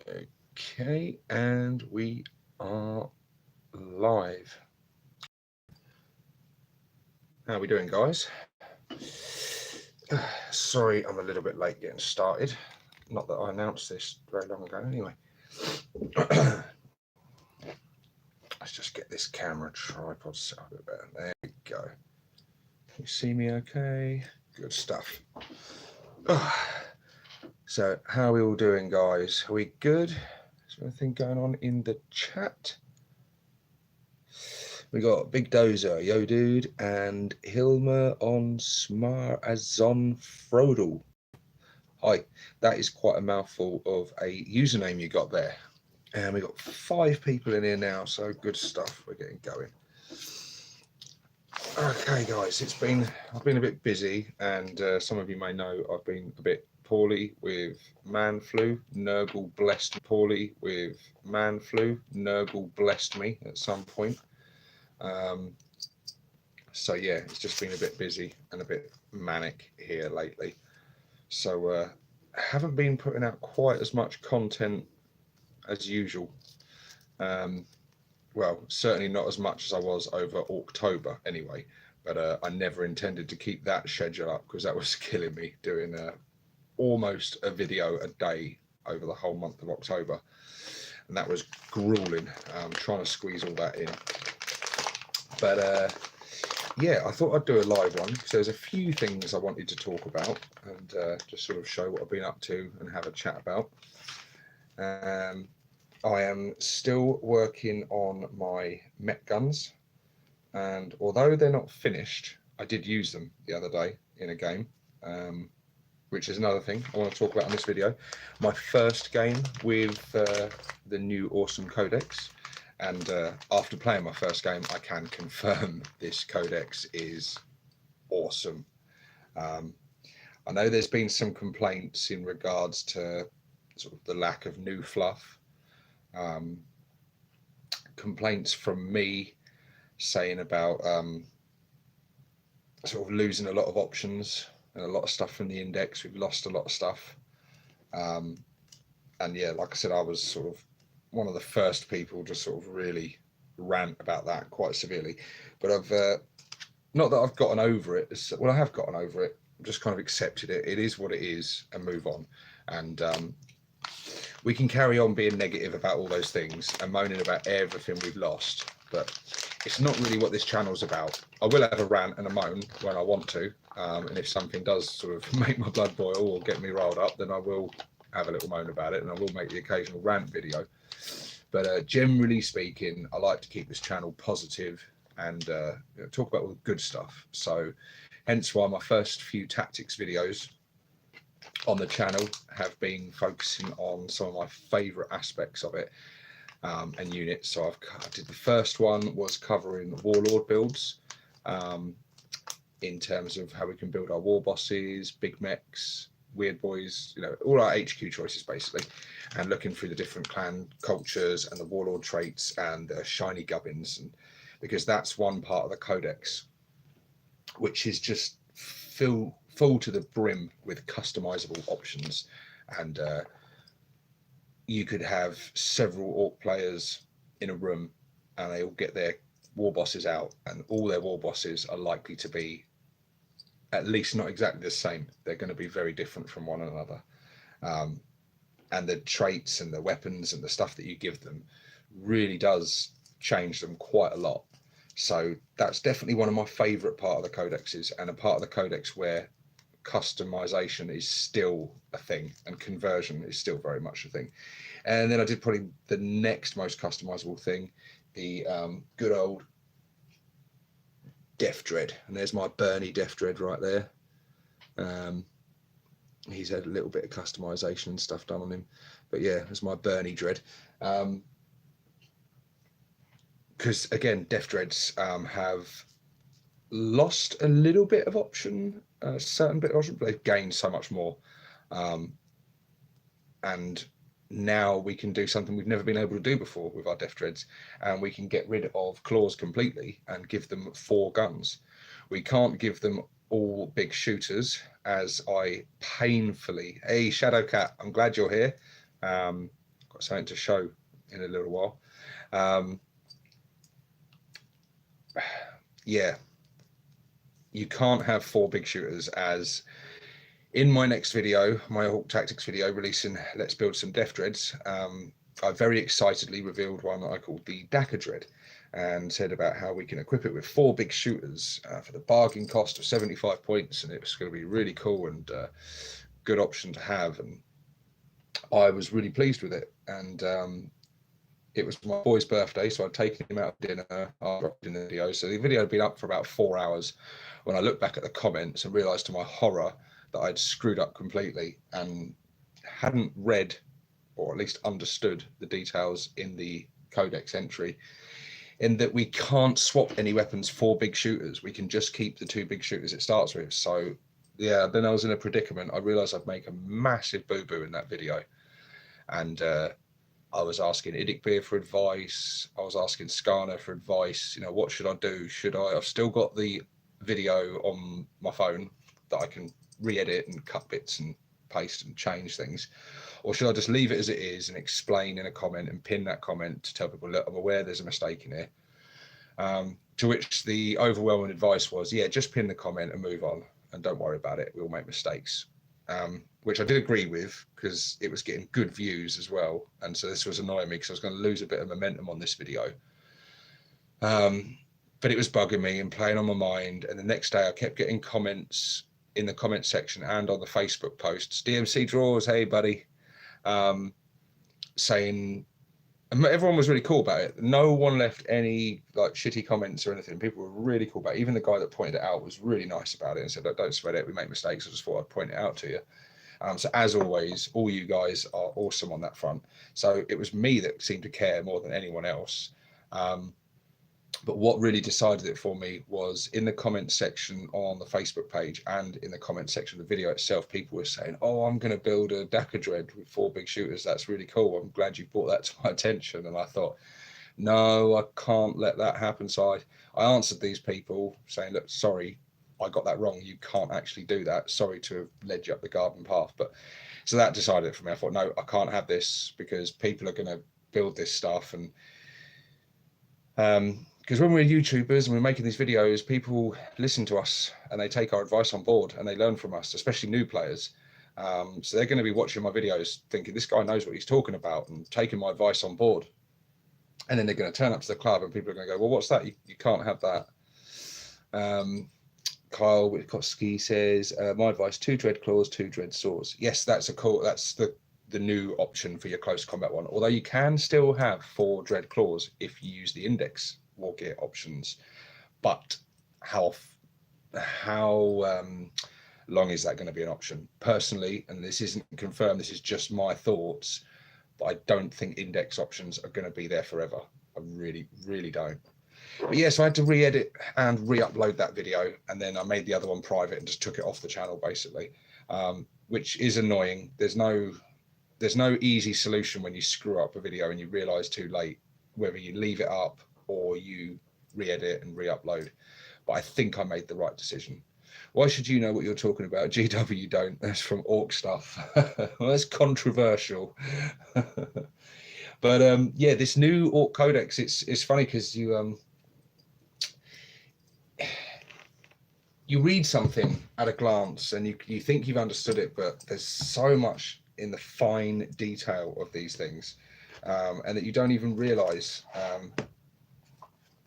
Okay, and we are live. How are we doing, guys? Sorry, I'm a little bit late getting started. Not that I announced this very long ago anyway. Let's just get this camera tripod set up a bit better. There we go. Can you see me okay? Good stuff. So, how are we all doing, guys? Are we good? Is there anything going on in the chat? We got Big Dozer, Yo Dude, and Hilmer on Smar Azon Frodel. Hi, that is quite a mouthful of a username you got there. And we got 5 people in here now, so good stuff. We're getting going. Okay, guys, I've been a bit busy, and some of you may know I've been a bit poorly with man flu. Nurgle blessed poorly with man flu. Nurgle blessed me at some point. So yeah, it's just been a bit busy and a bit manic here lately. So haven't been putting out quite as much content as usual. Well, certainly not as much as I was over October anyway, but I never intended to keep that schedule up because that was killing me, doing almost a video a day over the whole month of October. And that was grueling, trying to squeeze all that in. But yeah, I thought I'd do a live one because there's a few things I wanted to talk about and just sort of show what I've been up to and have a chat about. I am still working on my Mek Gunz, and although they're not finished, I did use them the other day in a game, which is another thing I want to talk about in this video. My first game with the new awesome codex. And after playing my first game, I can confirm this codex is awesome. I know there's been some complaints in regards to sort of the lack of new fluff. Complaints from me saying about sort of losing a lot of options and a lot of stuff from the index. We've lost a lot of stuff. And yeah, like I said, I was sort of one of the first people to sort of really rant about that quite severely, but I've not that I've gotten over it. Well, I have gotten over it. I've just kind of accepted it. It is what it is, and move on. And we can carry on being negative about all those things and moaning about everything we've lost, but it's not really what this channel's about. I will have a rant and a moan when I want to, and if something does sort of make my blood boil or get me riled up, then I will have a little moan about it, and I will make the occasional rant video. But generally speaking, I like to keep this channel positive and talk about all the good stuff. So hence why my first few tactics videos on the channel have been focusing on some of my favourite aspects of it and units. So I did the first one was covering warlord builds in terms of how we can build our war bosses, big mechs, weird boys, you know, all our HQ choices basically, and looking through the different clan cultures and the warlord traits and the shiny gubbins, and because that's one part of the codex which is just full to the brim with customizable options. And you could have several orc players in a room and they all get their war bosses out, and all their war bosses are likely to be at least not exactly the same. They're going to be very different from one another. And the traits and the weapons and the stuff that you give them really does change them quite a lot. So that's definitely one of my favourite part of the codexes, and a part of the codex where customization is still a thing and conversion is still very much a thing. And then I did probably the next most customizable thing, the good old Death Dread. And there's my Bernie Death Dread right there. He's had a little bit of customization and stuff done on him, but yeah, it's my Bernie Dread. Because again, Death Dreads have lost a little bit of option, a certain bit of option, but they've gained so much more. And now we can do something we've never been able to do before with our Death Dreads, and we can get rid of claws completely and give them 4 guns. We can't give them all big shooters, as I painfully... Hey, Shadowcat, I'm glad you're here. Got got something to show in a little while. Yeah, you can't have 4 big shooters. As in my next video, my Hawk Tactics video releasing Let's Build Some Def Dreads, I very excitedly revealed one that I called the Dakar Dread, and said about how we can equip it with 4 big shooters for the bargain cost of 75 points, and it was going to be really cool and good option to have. And I was really pleased with it. And it was my boy's birthday, so I'd taken him out to dinner after the video. So the video had been up for about 4 hours when I looked back at the comments and realised to my horror that I'd screwed up completely and hadn't read, or at least understood, the details in the codex entry, in that we can't swap any weapons for big shooters. We can just keep the 2 big shooters it starts with. So yeah, then I was in a predicament. I realised I'd make a massive boo-boo in that video. And I was asking Idikbeer for advice. I was asking Skarner for advice. You know, what should I do? I've still got the video on my phone that I can re-edit and cut bits and paste and change things, or should I just leave it as it is and explain in a comment and pin that comment to tell people, look, I'm aware there's a mistake in here. To which the overwhelming advice was, yeah, just pin the comment and move on and don't worry about it, we all make mistakes. Which I did agree with, because it was getting good views as well, and so this was annoying me because I was going to lose a bit of momentum on this video. But it was bugging me and playing on my mind, and the next day I kept getting comments in the comment section and on the Facebook posts, DMC Draws, hey buddy, saying, and everyone was really cool about it. No one left any like shitty comments or anything. People were really cool about it. Even the guy that pointed it out was really nice about it and said, don't sweat it, we make mistakes. I just thought I'd point it out to you. So as always, all you guys are awesome on that front. So it was me that seemed to care more than anyone else. But what really decided it for me was in the comment section on the Facebook page and in the comment section of the video itself, people were saying, oh, I'm going to build a Dakar Dread with 4 big shooters. That's really cool. I'm glad you brought that to my attention. And I thought, no, I can't let that happen. So I answered these people saying, look, sorry, I got that wrong. You can't actually do that. Sorry to have led you up the garden path. But so that decided it for me. I thought, no, I can't have this, because people are going to build this stuff. And because when we're YouTubers and we're making these videos, people listen to us and they take our advice on board and they learn from us, especially new players. So they're going to be watching my videos thinking, this guy knows what he's talking about, and taking my advice on board. And then they're going to turn up to the club and people are going to go, well, what's that? You can't have that. Kyle Witkowski says, my advice, 2 dread claws, 2 dread swords. Yes, that's the new option for your close combat one. Although you can still have 4 dread claws if you use the index war gear options. But how long is that going to be an option? Personally, and this isn't confirmed, this is just my thoughts, but I don't think index options are going to be there forever. I really, really don't. But yeah, so I had to re-edit and re-upload that video, and then I made the other one private and just took it off the channel, basically, which is annoying. There's no easy solution when you screw up a video and you realize too late whether you leave it up or you re-edit and re-upload. But I think I made the right decision. Why should you know what you're talking about? GW don't. That's from Orc Stuff. Well, that's controversial. But yeah, this new Orc Codex, it's funny because you read something at a glance and you think you've understood it, but there's so much in the fine detail of these things, and that you don't even realize.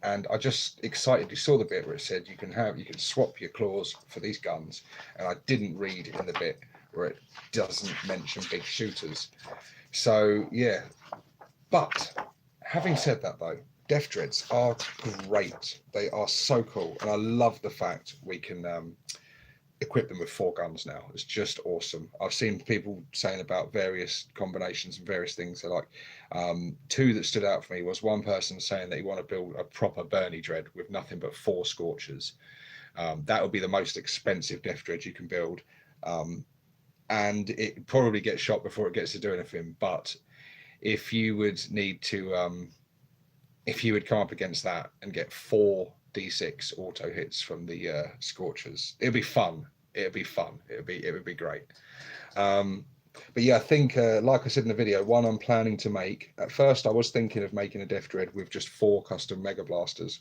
And I just excitedly saw the bit where it said you can swap your claws for these guns, and I didn't read in the bit where it doesn't mention big shooters. So yeah, but having said that though, Def Dreads are great. They are so cool, and I love the fact we can equip them with 4 guns now. It's just awesome. I've seen people saying about various combinations and various things. So like 2 that stood out for me was one person saying that you want to build a proper Bernie Dread with nothing but 4 Scorchers. That would be the most expensive Def Dread you can build, and it probably gets shot before it gets to do anything. But if you would need to if you would come up against that and get 4 D6 auto hits from the Scorchers, it'd be fun. It would be great. But yeah, I think, like I said in the video, one I'm planning to make. At first, I was thinking of making a Death Dread with just 4 custom Mega Blasters.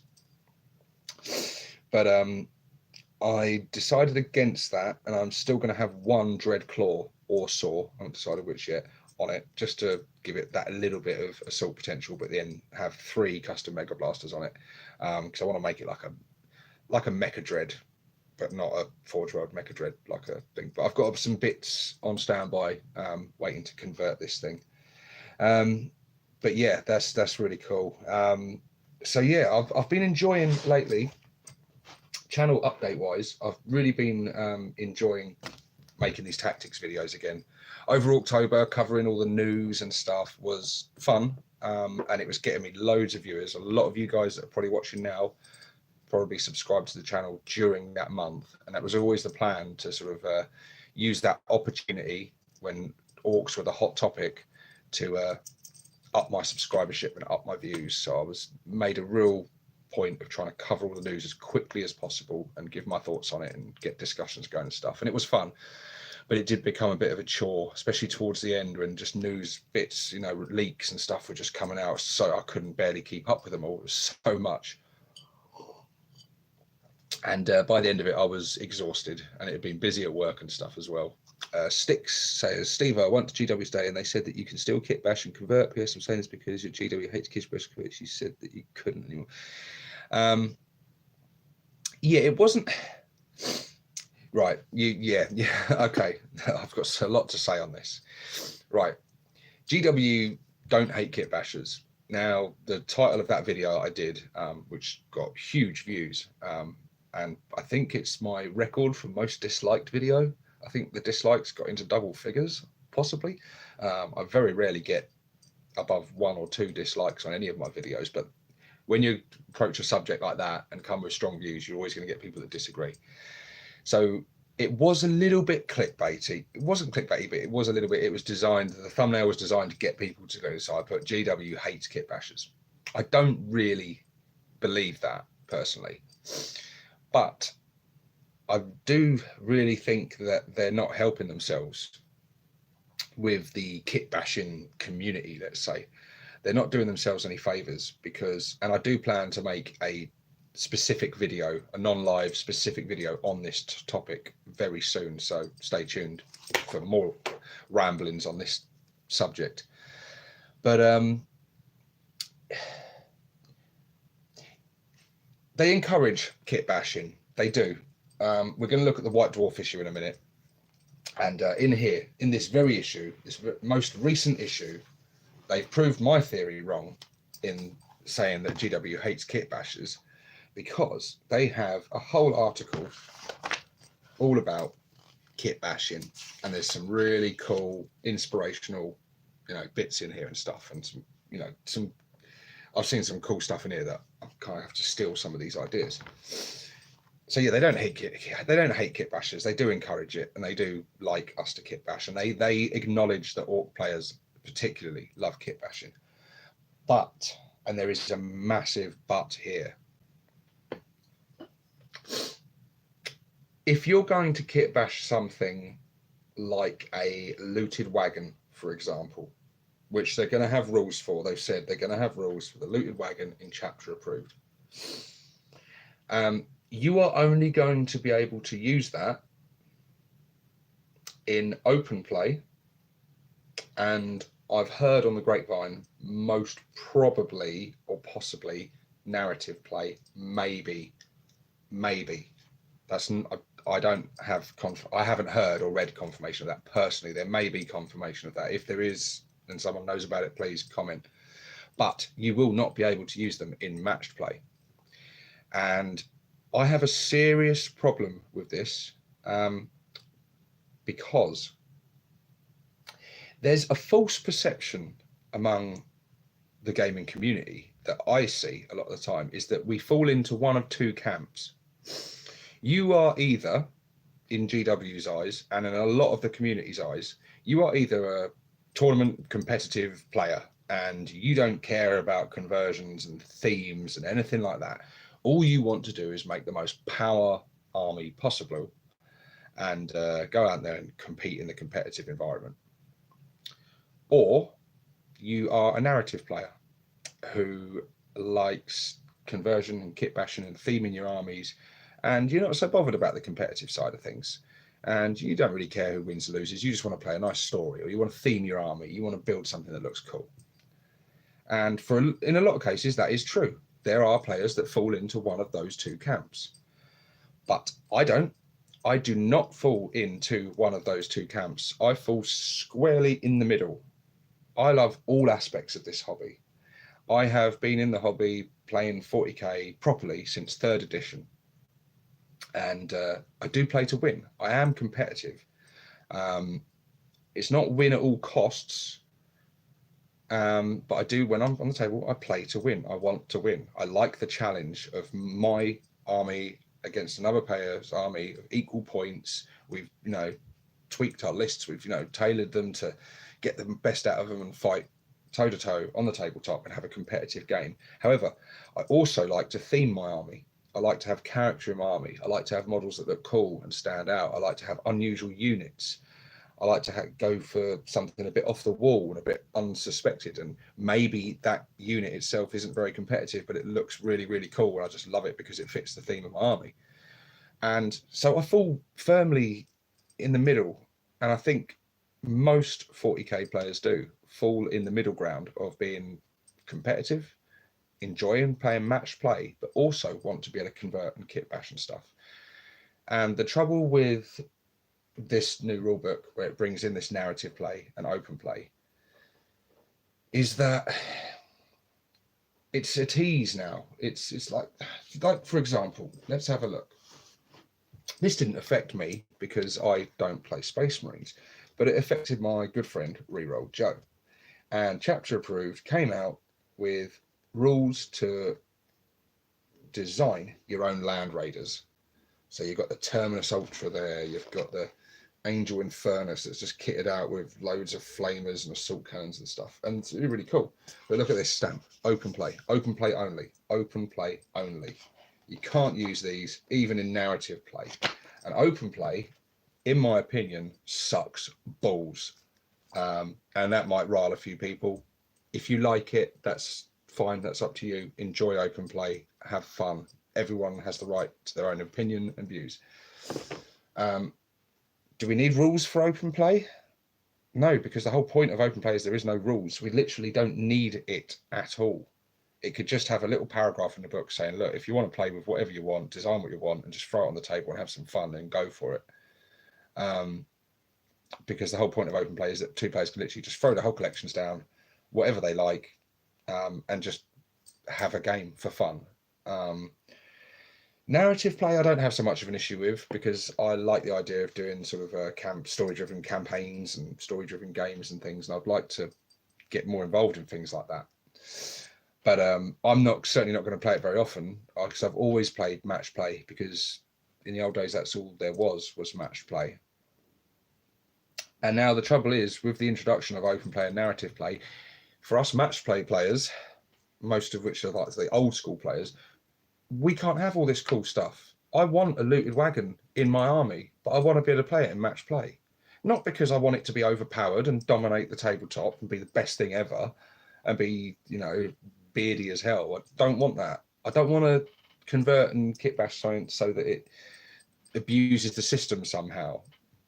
But I decided against that, and I'm still going to have 1 Dread Claw or Saw, I haven't decided which yet, on it, just to give it that little bit of assault potential, but then have 3 custom Mega Blasters on it, because I want to make it like a Mecha Dread, but not a Forge World Mecha Dread like a thing. But I've got some bits on standby, waiting to convert this thing. But yeah, that's really cool. So yeah, I've been enjoying lately, channel update wise. I've really been enjoying making these tactics videos again. Over October, covering all the news and stuff was fun, and it was getting me loads of viewers. A lot of you guys that are probably watching now probably subscribed to the channel during that month, and that was always the plan, to sort of use that opportunity when orcs were the hot topic to up my subscribership and up my views. So I was made a real point of trying to cover all the news as quickly as possible and give my thoughts on it and get discussions going and stuff, and it was fun. But it did become a bit of a chore, especially towards the end, when just news bits, you know, leaks and stuff were just coming out, so I couldn't barely keep up with them all. It was so much. And by the end of it, I was exhausted, and it had been busy at work and stuff as well. Sticks says, Stevo, I went to GW today and they said that you can still kit bash and convert. PS, I'm saying this because your GW hates kit bash, which you said that you couldn't anymore. Yeah, it wasn't right. Yeah. Okay, I've got a lot to say on this. Right, GW don't hate kit bashers. Now, the title of that video I did, which got huge views, and I think it's my record for most disliked video. I think the dislikes got into double figures, possibly. I very rarely get above 1 or 2 dislikes on any of my videos, but when you approach a subject like that and come with strong views, you're always going to get people that disagree. So it was a little bit clickbaity. It wasn't clickbaity, but it was a little bit. It was designed, the thumbnail was designed to get people to go. So I put GW hates kit bashers. I don't really believe that personally, but I do really think that they're not helping themselves with the kit bashing community, let's say. They're not doing themselves any favors, because, and I do plan to make a specific video, a non-live specific video on this topic very soon. So stay tuned for more ramblings on this subject. But they encourage kit bashing. They do. We're going to look at the White Dwarf issue in a minute. And in here, in this very issue, this most recent issue, they've proved my theory wrong in saying that GW hates kit bashers, because they have a whole article all about kit bashing, and there's some really cool inspirational, you know, bits in here and stuff, and some, you know, some, I've seen some cool stuff in here that I kind of have to steal some of these ideas. So yeah, they don't hate kit bashers. They do encourage it, and they do like us to kit bash, and they acknowledge that orc players particularly love kit bashing. But, and there is a massive but here, if you're going to kit bash something like a looted wagon, for example, which they're going to have rules for, they've said they're going to have rules for the looted wagon in chapter approved. You are only going to be able to use that in open play, and I've heard on the grapevine, most probably or possibly narrative play, maybe. That's, I don't have, I haven't heard or read confirmation of that personally. There may be confirmation of that. If there is, and someone knows about it, please comment. But you will not be able to use them in matched play. And I have a serious problem with this, because there's a false perception among the gaming community that I see a lot of the time, is that we fall into one of 2 camps. You are either, in GW's eyes, and in a lot of the community's eyes, you are either a tournament competitive player and you don't care about conversions and themes and anything like that. All you want to do is make the most power army possible and go out there and compete in the competitive environment. or you are a narrative player who likes conversion and kit bashing and theming your armies, and you're not so bothered about the competitive side of things, and you don't really care who wins or loses. You just want to play a nice story, or you want to theme your army, you want to build something that looks cool. And in a lot of cases that is true. There are players that fall into one of those two camps, but I don't. I do not fall into one of those two camps. I fall squarely in the middle. I love all aspects of this hobby. I have been in the hobby playing 40k properly since 3rd edition. And I do play to win. I am competitive. It's not win at all costs. But I do, when I'm on the table, I play to win. I want to win. I like the challenge of my army against another player's army of equal points. We've, tweaked our lists. We've, tailored them to get the best out of them and fight toe to toe on the tabletop and have a competitive game. However, I also like to theme my army. I like to have character in my army. I like to have models that look cool and stand out. I like to have unusual units. I like to go for something a bit off the wall and a bit unsuspected. And maybe that unit itself isn't very competitive, but it looks really, really cool. And I just love it because it fits the theme of my army. And so I fall firmly in the middle. And I think most 40k players do fall in the middle ground of being competitive, enjoying playing match play, but also want to be able to convert and kit bash and stuff. And the trouble with this new rulebook, where it brings in this narrative play and open play, is that it's a tease now. It's like for example, let's have a look. This didn't affect me because I don't play Space Marines, but it affected my good friend Reroll Joe. And Chapter Approved came out with rules to design your own land raiders. So you've got the Terminus Ultra there, you've got the Angel Infernus that's just kitted out with loads of flamers and assault cannons and stuff, and it's really cool. But look at this stamp: open play only, open play only. You can't use these even in narrative play. And open play, in my opinion, sucks balls. And that might rile a few people. If you like it, that's fine, that's up to you. Enjoy open play, have fun. Everyone has the right to their own opinion and views. Do we need rules for open play? No, because the whole point of open play is there is no rules. We literally don't need it at all. It could just have a little paragraph in the book saying, look, if you want to play with whatever you want, design what you want, and just throw it on the table and have some fun and go for it. Because the whole point of open play is that two players can literally just throw the whole collections down, whatever they like, and just have a game for fun. Narrative play, I don't have so much of an issue with, because I like the idea of doing sort of story-driven campaigns and story-driven games and things, and I'd like to get more involved in things like that. But I'm certainly not going to play it very often, because I've always played match play, because in the old days that's all there was match play. And now the trouble is, with the introduction of open play and narrative play, for us match play players, most of which are like the old school players, we can't have all this cool stuff. I want a looted wagon in my army, but I want to be able to play it in match play. Not because I want it to be overpowered and dominate the tabletop and be the best thing ever and be, beardy as hell. I don't want that. I don't want to convert and kit bash something so that it abuses the system somehow.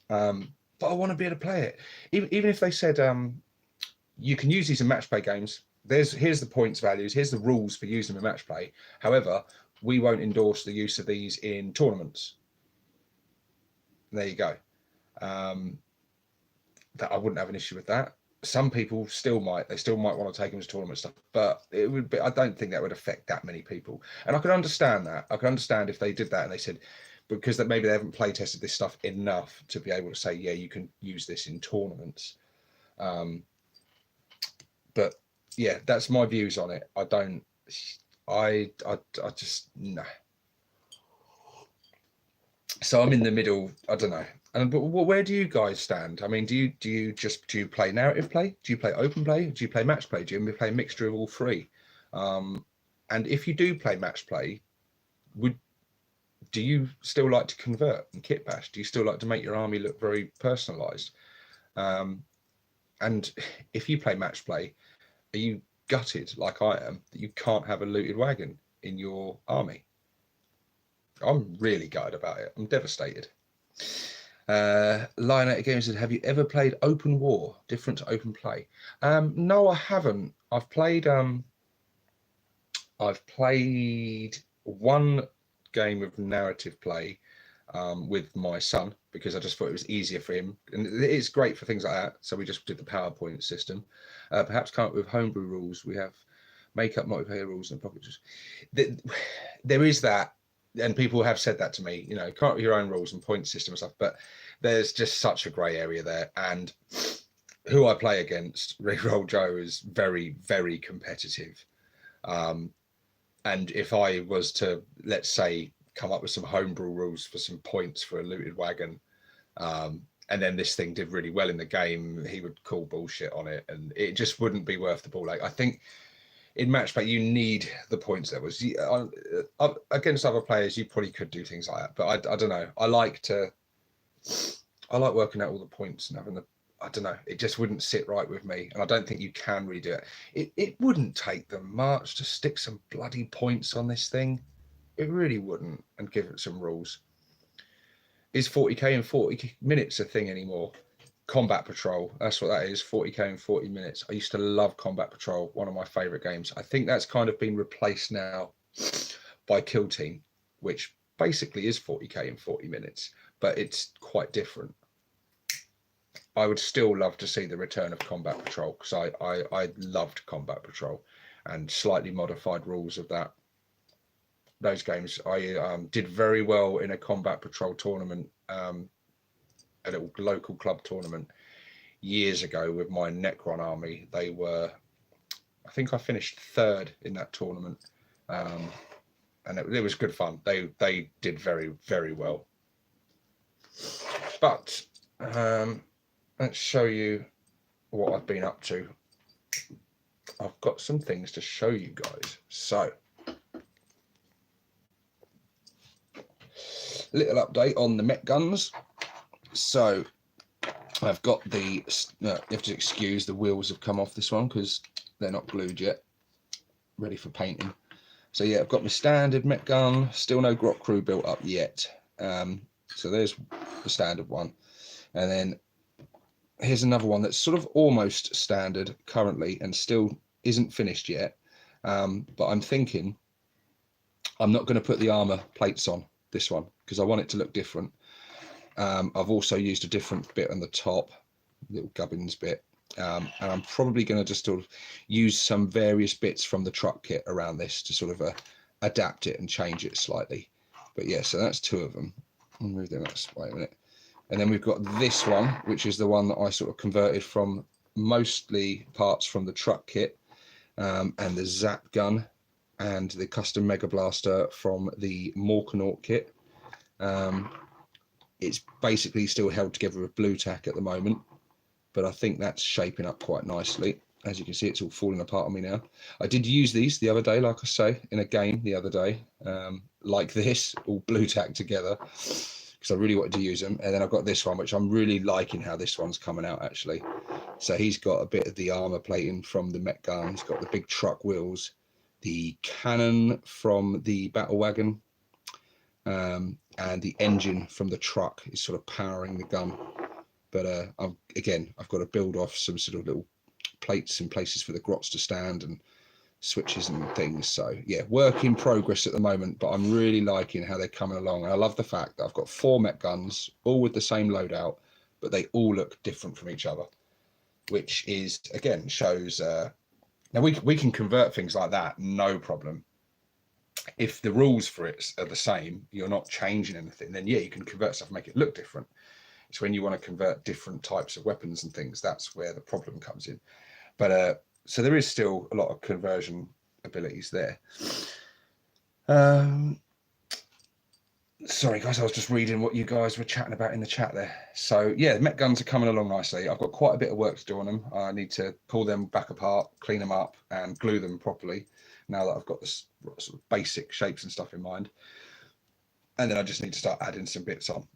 But I want to be able to play it. Even if they said you can use these in match play games, here's the points values, here's the rules for using them in match play. However, we won't endorse the use of these in tournaments. There you go. That I wouldn't have an issue with that. Some people still might. They still might want to take them to tournament stuff, but it would be. I don't think that would affect that many people. And I could understand that. I could understand if they did that and they said, because that maybe they haven't play tested this stuff enough to be able to say, yeah, you can use this in tournaments. But yeah, that's my views on it. I just no. So I'm in the middle. I don't know. But where do you guys stand? I mean, do you play narrative play? Do you play open play? Do you play match play? Do you play a mixture of all three? And if you do play match play, do you still like to convert and kit bash? Do you still like to make your army look very personalized? And if you play match play, are you gutted like I am that you can't have a looted wagon in your army? I'm really gutted about it. I'm devastated. Lionel Games said, have you ever played open war, different to open play? No, I haven't. I've played one game of narrative play with my son, because I just thought it was easier for him, and it is great for things like that. So we just did the PowerPoint system. Perhaps come up with homebrew rules. We have make up multiplayer rules and pocket. There is that, and people have said that to me. You know, come up with your own rules and point system and stuff. But there's just such a grey area there, and who I play against, Reroll Joe, is very, very competitive. And if I was to, let's say, come up with some homebrew rules for some points for a looted wagon, and then this thing did really well in the game, he would call bullshit on it, and it just wouldn't be worth the ball. Like, I think in match play, you need the points levels. Against other players, you probably could do things like that, but I don't know. I like working out all the points and having the, I don't know, it just wouldn't sit right with me, and I don't think you can redo it. It wouldn't take them much to stick some bloody points on this thing. It really wouldn't, and give it some rules. Is 40k and 40 minutes a thing anymore? Combat Patrol, that's what that is, 40k and 40 minutes. I used to love Combat Patrol, one of my favourite games. I think that's kind of been replaced now by Kill Team, which basically is 40k and 40 minutes, but it's quite different. I would still love to see the return of Combat Patrol, because I loved Combat Patrol, and slightly modified rules of that. Those games, I did very well in a Combat Patrol tournament, a little local club tournament years ago with my Necron army. They were, I think I finished third in that tournament, and it was good fun. They did very, very well. But let's show you what I've been up to. I've got some things to show you guys. So, little update on the Mek Gunz. So, I've got the, you have to excuse, the wheels have come off this one because they're not glued yet, ready for painting. So yeah, I've got my standard Mek gun, still no grot crew built up yet. So there's the standard one. And then here's another one that's sort of almost standard currently and still isn't finished yet. But I'm thinking I'm not going to put the armor plates on this one because I want it to look different. I've also used a different bit on the top, little gubbins bit. And I'm probably going to just sort of use some various bits from the truck kit around this to sort of adapt it and change it slightly. But yeah, so that's two of them. I'll move them. Wait a minute. And then we've got this one, which is the one that I sort of converted from mostly parts from the truck kit, and the zap gun and the custom mega blaster from the Morkanaut kit. It's basically still held together with blue tack at the moment, but I think that's shaping up quite nicely. As you can see, it's all falling apart on me now. I did use these the other day, like I say, in a game the other day, like this, all blue tack together, because I really wanted to use them. And then I've got this one, which I'm really liking how this one's coming out, actually. So he's got a bit of the armor plating from the Mek gun. He's got the big truck wheels, the cannon from the battle wagon, and the engine from the truck is sort of powering the gun. But I've got to build off some sort of little plates and places for the grots to stand and switches and things. So yeah, work in progress at the moment, but I'm really liking how they're coming along. And I love the fact that I've got 4 Mek Gunz, all with the same loadout, but they all look different from each other, which is, again, shows now we can convert things like that, no problem. If the rules for it are the same, you're not changing anything, then yeah, you can convert stuff and make it look different. It's when you want to convert different types of weapons and things, that's where the problem comes in. But so there is still a lot of conversion abilities there. Sorry guys, I was just reading what you guys were chatting about in the chat there. So yeah, the Mek Gunz are coming along nicely. I've got quite a bit of work to do on them. I need to pull them back apart, clean them up and glue them properly, now that I've got this sort of basic shapes and stuff in mind. And then I just need to start adding some bits on.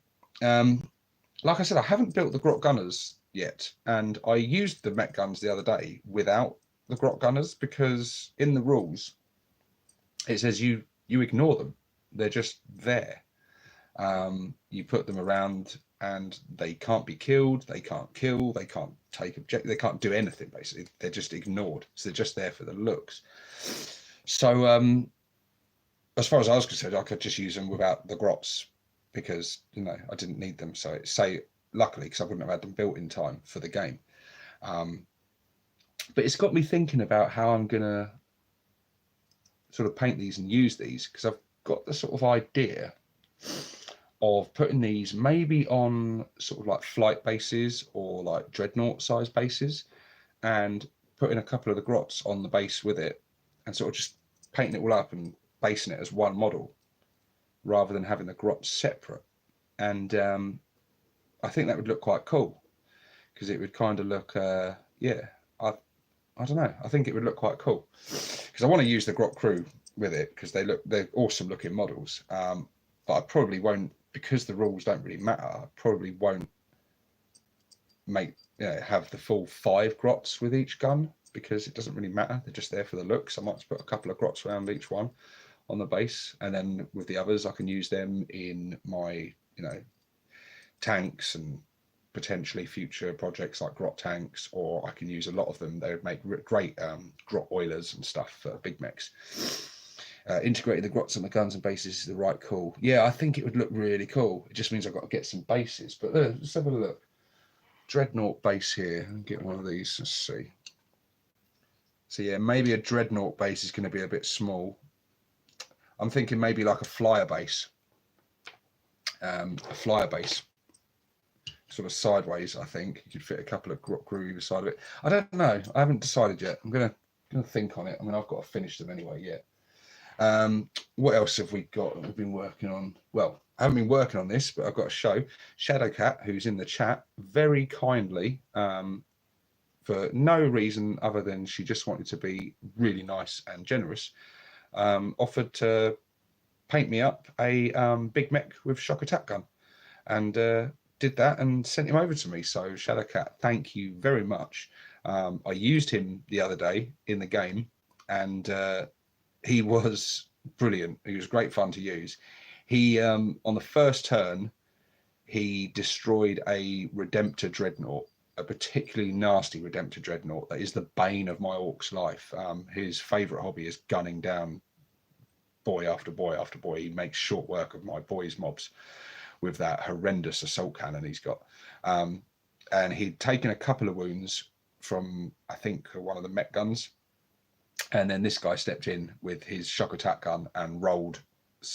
Like I said, I haven't built the grot gunners yet, and I used the Mek Gunz the other day without the grot gunners, because in the rules it says you ignore them. They're just there. You put them around and they can't be killed, they can't kill, they can't take object, they can't do anything. Basically, they're just ignored. So they're just there for the looks. So as far as I was concerned, I could just use them without the grots, because I didn't need them. So luckily, because I wouldn't have had them built in time for the game. But it's got me thinking about how I'm gonna sort of paint these and use these, because I've got the sort of idea of putting these maybe on sort of like flight bases or like dreadnought size bases, and putting a couple of the grots on the base with it, and sort of just painting it all up and basing it as one model rather than having the grots separate. And I think that would look quite cool, because it would kind of look I don't know, I think it would look quite cool, because I want to use the grot crew with it, because they're awesome looking models. But I probably won't, because the rules don't really matter, I probably won't have the full 5 grots with each gun, because it doesn't really matter. They're just there for the looks. I might just put a couple of grots around each one on the base, and then with the others I can use them in my tanks and potentially future projects like grot tanks, or I can use a lot of them. They would make great grot oilers and stuff for big mechs. Integrating the grots on the guns and bases is the right call. Yeah, I think it would look really cool. It just means I've got to get some bases. But let's have a look. Dreadnought base here. I'll get one of these. Let's see. So yeah, maybe a dreadnought base is going to be a bit small. I'm thinking maybe like a flyer base. Sort of sideways. I think you could fit a couple of grot crew either side of it. I don't know. I haven't decided yet. I'm gonna think on it. I mean, I've got to finish them anyway yet. What else have we got that we've been working on? Well, I haven't been working on this, but I've got to show Shadowcat, who's in the chat, very kindly, for no reason other than she just wanted to be really nice and generous, offered to paint me up a big mech with shock attack gun, and did that and sent him over to me. So Shadowcat, thank you very much. I used him the other day in the game, and he was brilliant. He was great fun to use. He on the first turn, he destroyed a Redemptor Dreadnought, a particularly nasty Redemptor Dreadnought that is the bane of my orc's life. His favourite hobby is gunning down boy after boy after boy. He makes short work of my boys' mobs with that horrendous assault cannon he's got. And he'd taken a couple of wounds from, I think, one of the Mek Gunz. And then this guy stepped in with his shock attack gun and rolled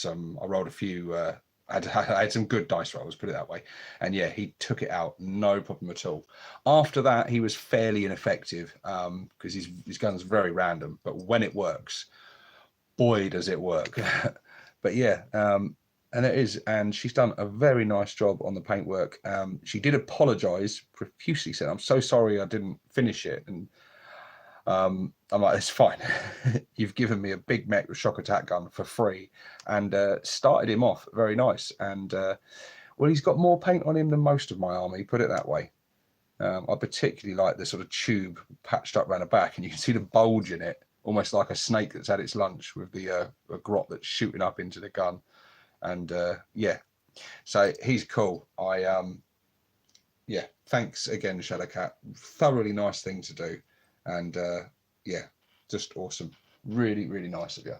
I rolled a few, I had some good dice rolls, put it that way. And yeah, he took it out, no problem at all. After that, he was fairly ineffective, because his gun's very random. But when it works, boy, does it work. But yeah, and it is, and she's done a very nice job on the paintwork. She did apologise profusely, said, "I'm so sorry I didn't finish it." And I'm like, "It's fine. You've given me a big mech with shock attack gun for free," and started him off very nice. And well, he's got more paint on him than most of my army, put it that way. I particularly like the sort of tube patched up around the back, and you can see the bulge in it, almost like a snake that's had its lunch, with the a grot that's shooting up into the gun. And yeah, so he's cool. Yeah, thanks again, Shadowcat. Thoroughly nice thing to do. And yeah, just awesome. Really, really nice of you.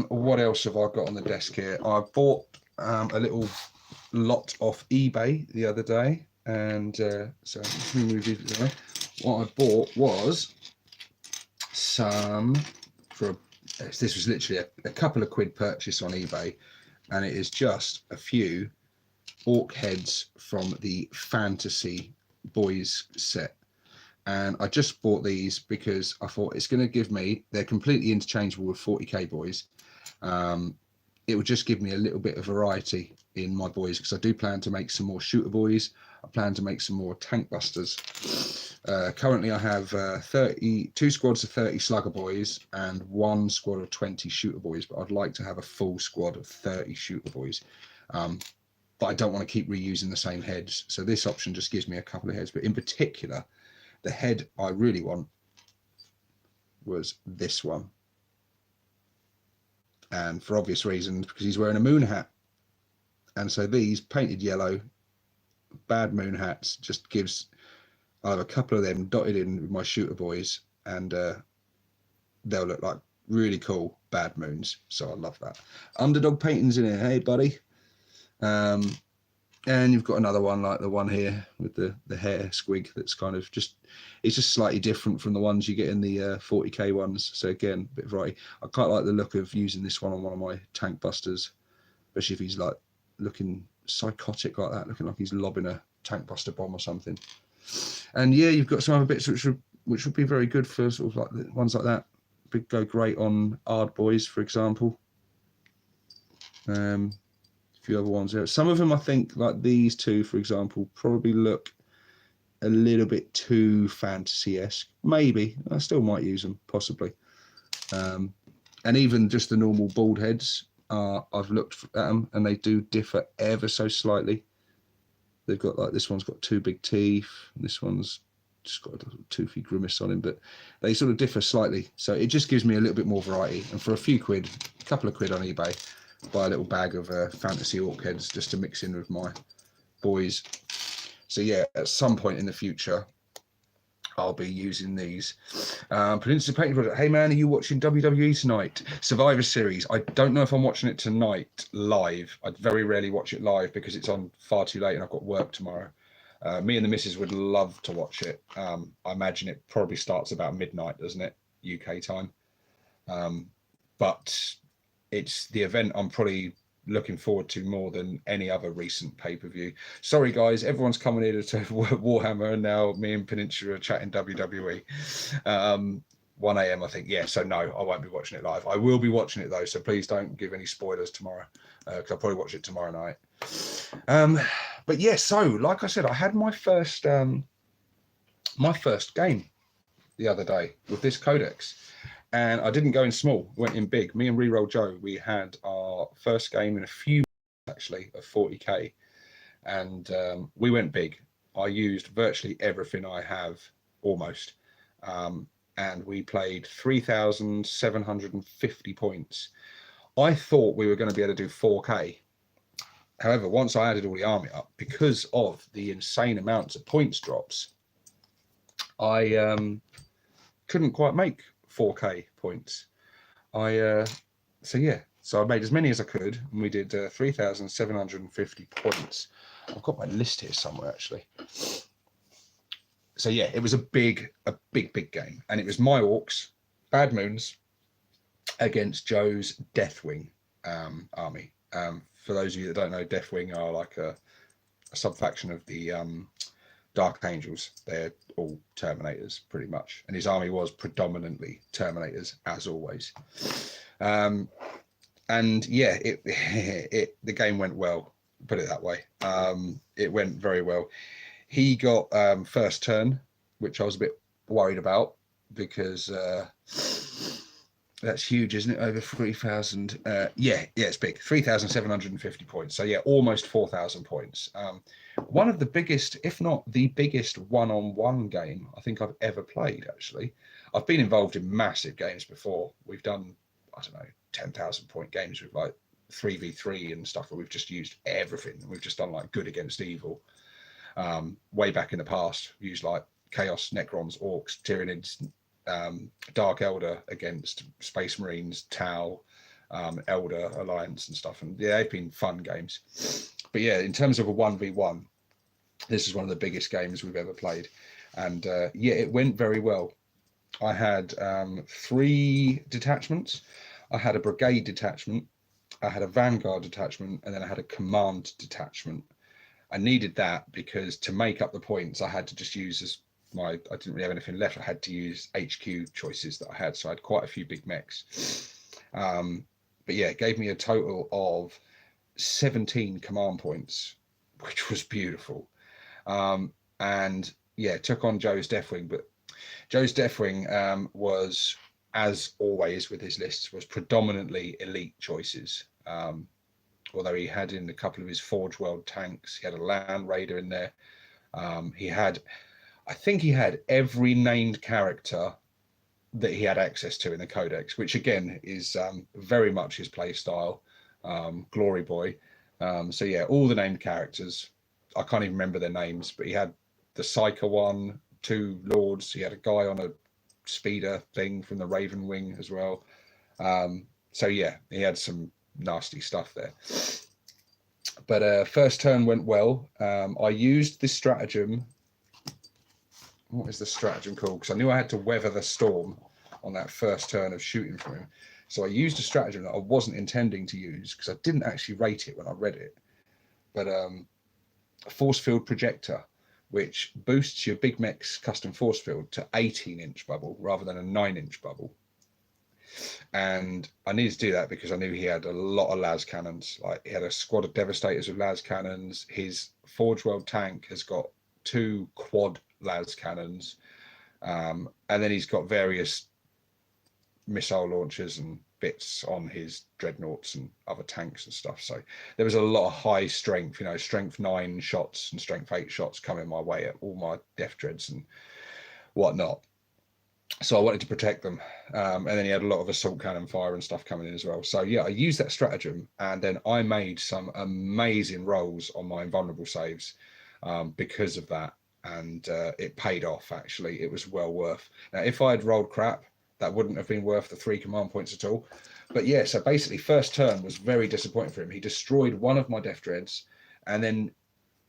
What else have I got on the desk here? I bought a little lot off eBay the other day, and so let me move it away. What I bought was this was literally a couple of quid purchase on eBay, and it is just a few orc heads from the Fantasy Boys set. And I just bought these because I thought it's going to give me, they're completely interchangeable with 40k boys. It would just give me a little bit of variety in my boys, because I do plan to make some more shooter boys. I plan to make some more tank busters. Currently I have 2 squads of 30 slugger boys and 1 squad of 20 shooter boys, but I'd like to have a full squad of 30 shooter boys. but I don't want to keep reusing the same heads. So this option just gives me a couple of heads. But in particular, the head I really want was this one. And for obvious reasons, because he's wearing a moon hat. And so these painted yellow, bad moon hats just gives, I have a couple of them dotted in with my shooter boys, and they'll look like really cool bad moons. So I love that. Underdog paintings in here. Hey, buddy. And you've got another one like the one here with the hair squig that's kind of just, it's just slightly different from the ones you get in the 40k ones. So again, a bit of variety. I quite like the look of using this one on one of my tank busters, especially if he's like looking psychotic like that, looking like he's lobbing a tank buster bomb or something. And yeah, you've got some other bits which would be very good for sort of like ones like that. Would go great on Ard Boys, for example. Few other ones there. Some of them, I think, like these two, for example, probably look a little bit too fantasy-esque. Maybe. I still might use them, possibly. And even just the normal bald heads, I've looked at them, and they do differ ever so slightly. They've got, like, this one's got two big teeth, and this one's just got a little toothy grimace on him, but they sort of differ slightly. So it just gives me a little bit more variety. And for a few quid, a couple of quid on eBay, buy a little bag of fantasy orc heads just to mix in with my boys. So yeah, at some point in the future, I'll be using these. Peninsula Painting Project. Hey man, are you watching WWE tonight? Survivor Series. I don't know if I'm watching it tonight live. I very rarely watch it live because it's on far too late and I've got work tomorrow. Me and the missus would love to watch it. I imagine it probably starts about midnight, doesn't it? UK time. But it's the event I'm probably looking forward to more than any other recent pay-per-view. Sorry guys, everyone's coming here to Warhammer, and now me and Peninsula are chatting WWE. 1 a.m. I think. Yeah, so no, I won't be watching it live. I will be watching it though, so please don't give any spoilers tomorrow, because I'll probably watch it tomorrow night. But yeah, so like I said, I had my first game the other day with this codex. And I didn't go in small, went in big. Me and Reroll Joe, we had our first game in a few months, actually, of 40k. And we went big. I used virtually everything I have, almost. And we played 3,750 points. I thought we were going to be able to do 4k. However, once I added all the army up, because of the insane amounts of points drops, I couldn't quite make 4k points. So I made as many as I could, and we did 3,750 points. I've got my list here somewhere actually. So yeah, it was a big game, and it was my orcs, Bad Moons, against Joe's Deathwing army. For those of you that don't know, Deathwing are like a sub-faction of the Dark Angels. They're all Terminators pretty much, and his army was predominantly Terminators as always. And yeah, the game went well, put it that way. It went very well. He got first turn, which I was a bit worried about, because that's huge, isn't it? Over 3,000. Yeah, it's big. 3,750 points. So yeah, almost 4,000 points. One of the biggest, if not the biggest, one-on-one game I think I've ever played, actually. I've been involved in massive games before. We've done, I don't know, 10,000 point games with like 3v3 and stuff, where we've just used everything. We've just done like good against evil. Way back in the past, used like Chaos, Necrons, Orcs, Tyranids, Dark Elder against Space Marines, Tau, Elder Alliance and stuff. And yeah, they've been fun games. But yeah, in terms of a 1v1, this is one of the biggest games we've ever played. And yeah, it went very well. I had 3 detachments. I had a brigade detachment, I had a vanguard detachment, and then I had a command detachment. I needed that because to make up the points, I had to just use I didn't really have anything left. I had to use HQ choices that I had. So I had quite a few big mechs. But yeah, it gave me a total of 17 command points, which was beautiful. And yeah, took on Joe's Deathwing, but Joe's Deathwing was, as always with his lists, was predominantly elite choices. although he had in a couple of his Forge World tanks. He had a Land Raider in there. He had, I think he had every named character that he had access to in the codex, which again is very much his play style. Glory Boy. So yeah, all the named characters. I can't even remember their names, but he had the Psyker one, 2 lords. He had a guy on a speeder thing from the Raven Wing as well. So yeah, he had some nasty stuff there. But first turn went well. I used this stratagem. What is the stratagem called? Because I knew I had to weather the storm on that first turn of shooting from him. So I used a stratagem that I wasn't intending to use because I didn't actually rate it when I read it. But a force field projector, which boosts your big mech's custom force field to 18-inch bubble rather than a 9-inch bubble. And I needed to do that because I knew he had a lot of las cannons. Like, he had a squad of devastators with las cannons. His Forge World tank has got 2 quad las cannons, and then he's got various missile launchers and bits on his dreadnoughts and other tanks and stuff. So there was a lot of high strength, strength 9 shots and strength 8 shots coming my way at all my Death Dreads and whatnot. So I wanted to protect them, and then he had a lot of assault cannon fire and stuff coming in as well. So yeah, I used that stratagem, and then I made some amazing rolls on my invulnerable saves because of that, and it paid off. Actually, it was well worth. Now, if I had rolled crap, that wouldn't have been worth the 3 command points at all. But yeah, so basically first turn was very disappointing for him. He destroyed one of my Death Dreads, and then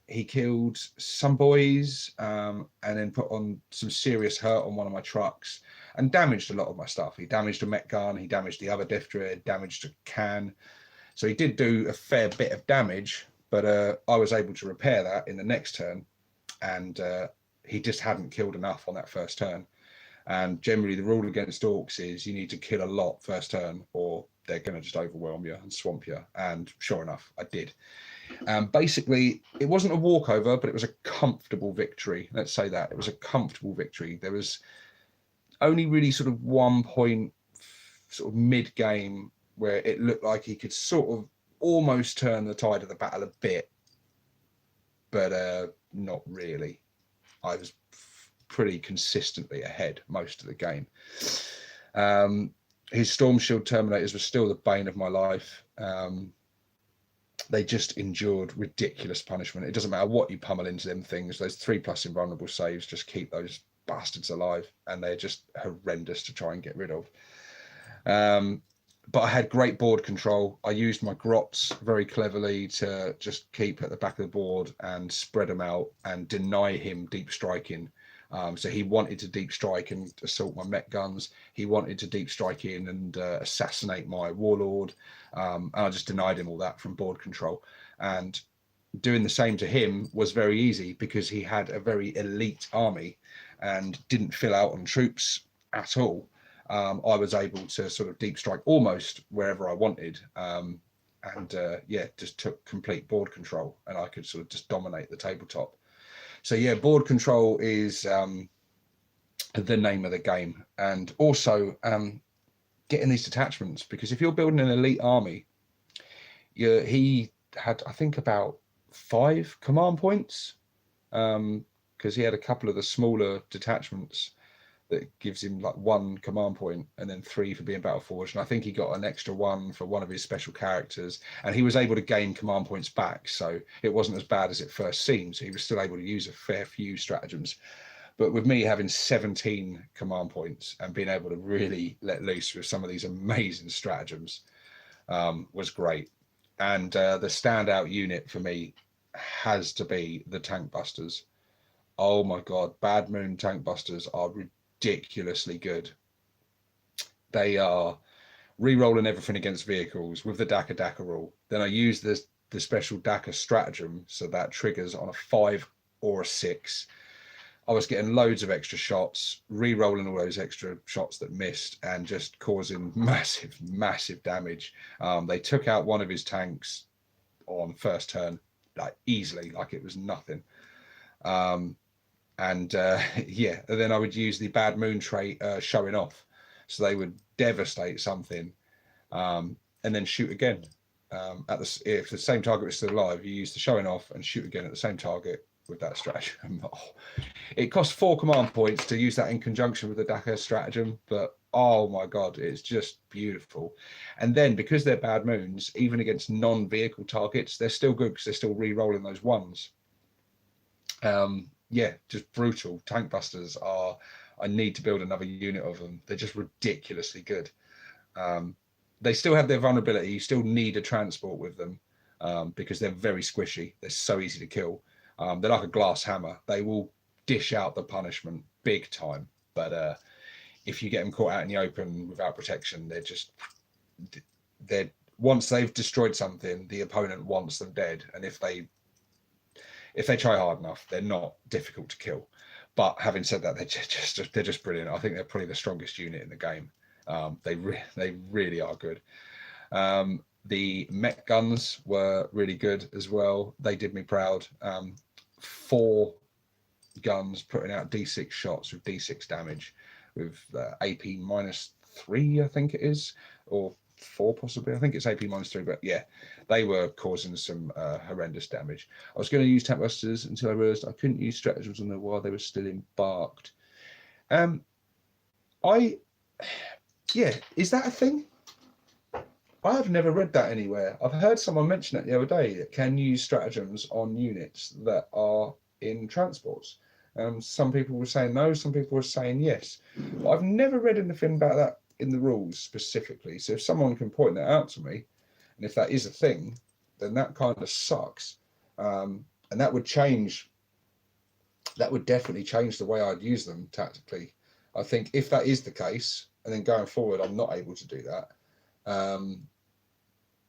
he killed some boys, and then put on some serious hurt on one of my trucks and damaged a lot of my stuff. He damaged a Mek Gunz, he damaged the other Death Dread, damaged a can. So he did do a fair bit of damage, but I was able to repair that in the next turn, and he just hadn't killed enough on that first turn. And generally the rule against orcs is you need to kill a lot first turn or they're going to just overwhelm you and swamp you. And sure enough, I did. Basically, it wasn't a walkover, but it was a comfortable victory. Let's say that. It was a comfortable victory. There was only really sort of one point, sort of mid-game, where it looked like he could sort of almost turn the tide of the battle a bit, but not really. I was pretty consistently ahead most of the game. His Storm Shield Terminators were still the bane of my life. They just endured ridiculous punishment. It doesn't matter what you pummel into them things. Those 3+ invulnerable saves just keep those bastards alive, and they're just horrendous to try and get rid of. But I had great board control. I used my grots very cleverly to just keep at the back of the board and spread them out and deny him deep striking. So he wanted to deep strike and assault my Mek Gunz. He wanted to deep strike in and assassinate my warlord. And I just denied him all that from board control. And doing the same to him was very easy because he had a very elite army and didn't fill out on troops at all. I was able to sort of deep strike almost wherever I wanted. Yeah, just took complete board control, and I could sort of just dominate the tabletop. So yeah, board control is the name of the game. And also getting these detachments, because if you're building an elite army, he had, I think, about 5 command points, because he had a couple of the smaller detachments that gives him like 1 command point and then 3 for being battle forged. And I think he got an extra 1 for one of his special characters, and he was able to gain command points back. So it wasn't as bad as it first seemed. So he was still able to use a fair few stratagems. But with me having 17 command points and being able to really let loose with some of these amazing stratagems was great. And the standout unit for me has to be the Tank Busters. Oh my God, Bad Moon Tank Busters are ridiculously good. They are re-rolling everything against vehicles with the Daka rule. Then I use the special Daka stratagem, so that triggers on a 5 or a 6. I was getting loads of extra shots, re-rolling all those extra shots that missed and just causing massive damage. They took out one of his tanks on first turn, like easily, like it was nothing. Yeah, and then I would use the Bad Moon trait, showing off, so they would devastate something, and then shoot again. if the same target is still alive, you use the showing off and shoot again at the same target with that stratagem. Oh, it costs 4 command points to use that in conjunction with the Dakar stratagem, but oh my god, it's just beautiful. And then because they're bad moons, even against non-vehicle targets, they're still good because they're still re-rolling those ones. Yeah, just brutal. Tank busters are, I need to build another unit of them. They're just ridiculously good. They still have their vulnerability. You still need a transport with them because they're very squishy. They're so easy to kill. They're like a glass hammer. They will dish out the punishment big time. But if you get them caught out in the open without protection, they're once they've destroyed something, the opponent wants them dead. And if they try hard enough, they're not difficult to kill. But having said that, they're just brilliant. I think they're probably the strongest unit in the game. They really are good. The Mek Gunz were really good as well. They did me proud. 4 guns putting out D6 shots with D6 damage with AP -3, I think it is, or 4 possibly. I think it's AP -3, but yeah, they were causing some horrendous damage. I was going to use tank busters until I realised I couldn't use stratagems on them while they were still embarked. Yeah, is that a thing? I have never read that anywhere. I've heard someone mention it the other day that can use stratagems on units that are in transports. Some people were saying no, some people were saying yes. But I've never read anything about that in the rules specifically. So if someone can point that out to me, and if that is a thing, then that kind of sucks. And that would definitely change the way I'd use them tactically. I think if that is the case, and then going forward, I'm not able to do that,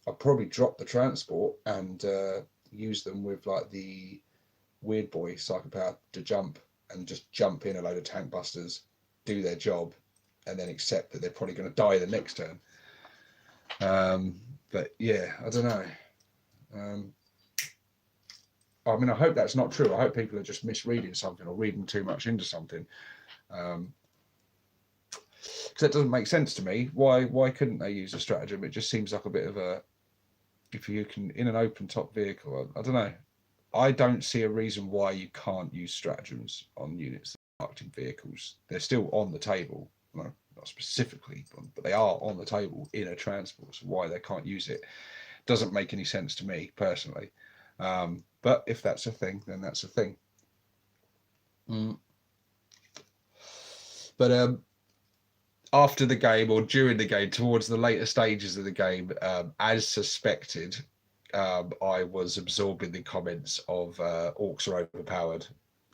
I'll probably drop the transport and use them with like the weird boy psychopath to jump and just jump in a load of tank busters, do their job, and then accept that they're probably going to die the next turn. But yeah, I don't know. I mean, I hope that's not true. I hope people are just misreading something or reading too much into something. Because that doesn't make sense to me. Why couldn't they use a stratagem? It just seems like a bit of a, if you can, in an open top vehicle, I don't know. I don't see a reason why you can't use stratagems on units that are marked in vehicles. They're still on the table, no, not specifically, but they are on the table in a transport. So why they can't use it doesn't make any sense to me personally. But if that's a thing, then that's a thing. But after the game or during the game, towards the later stages of the game, as suspected, I was absorbing the comments of orcs are overpowered.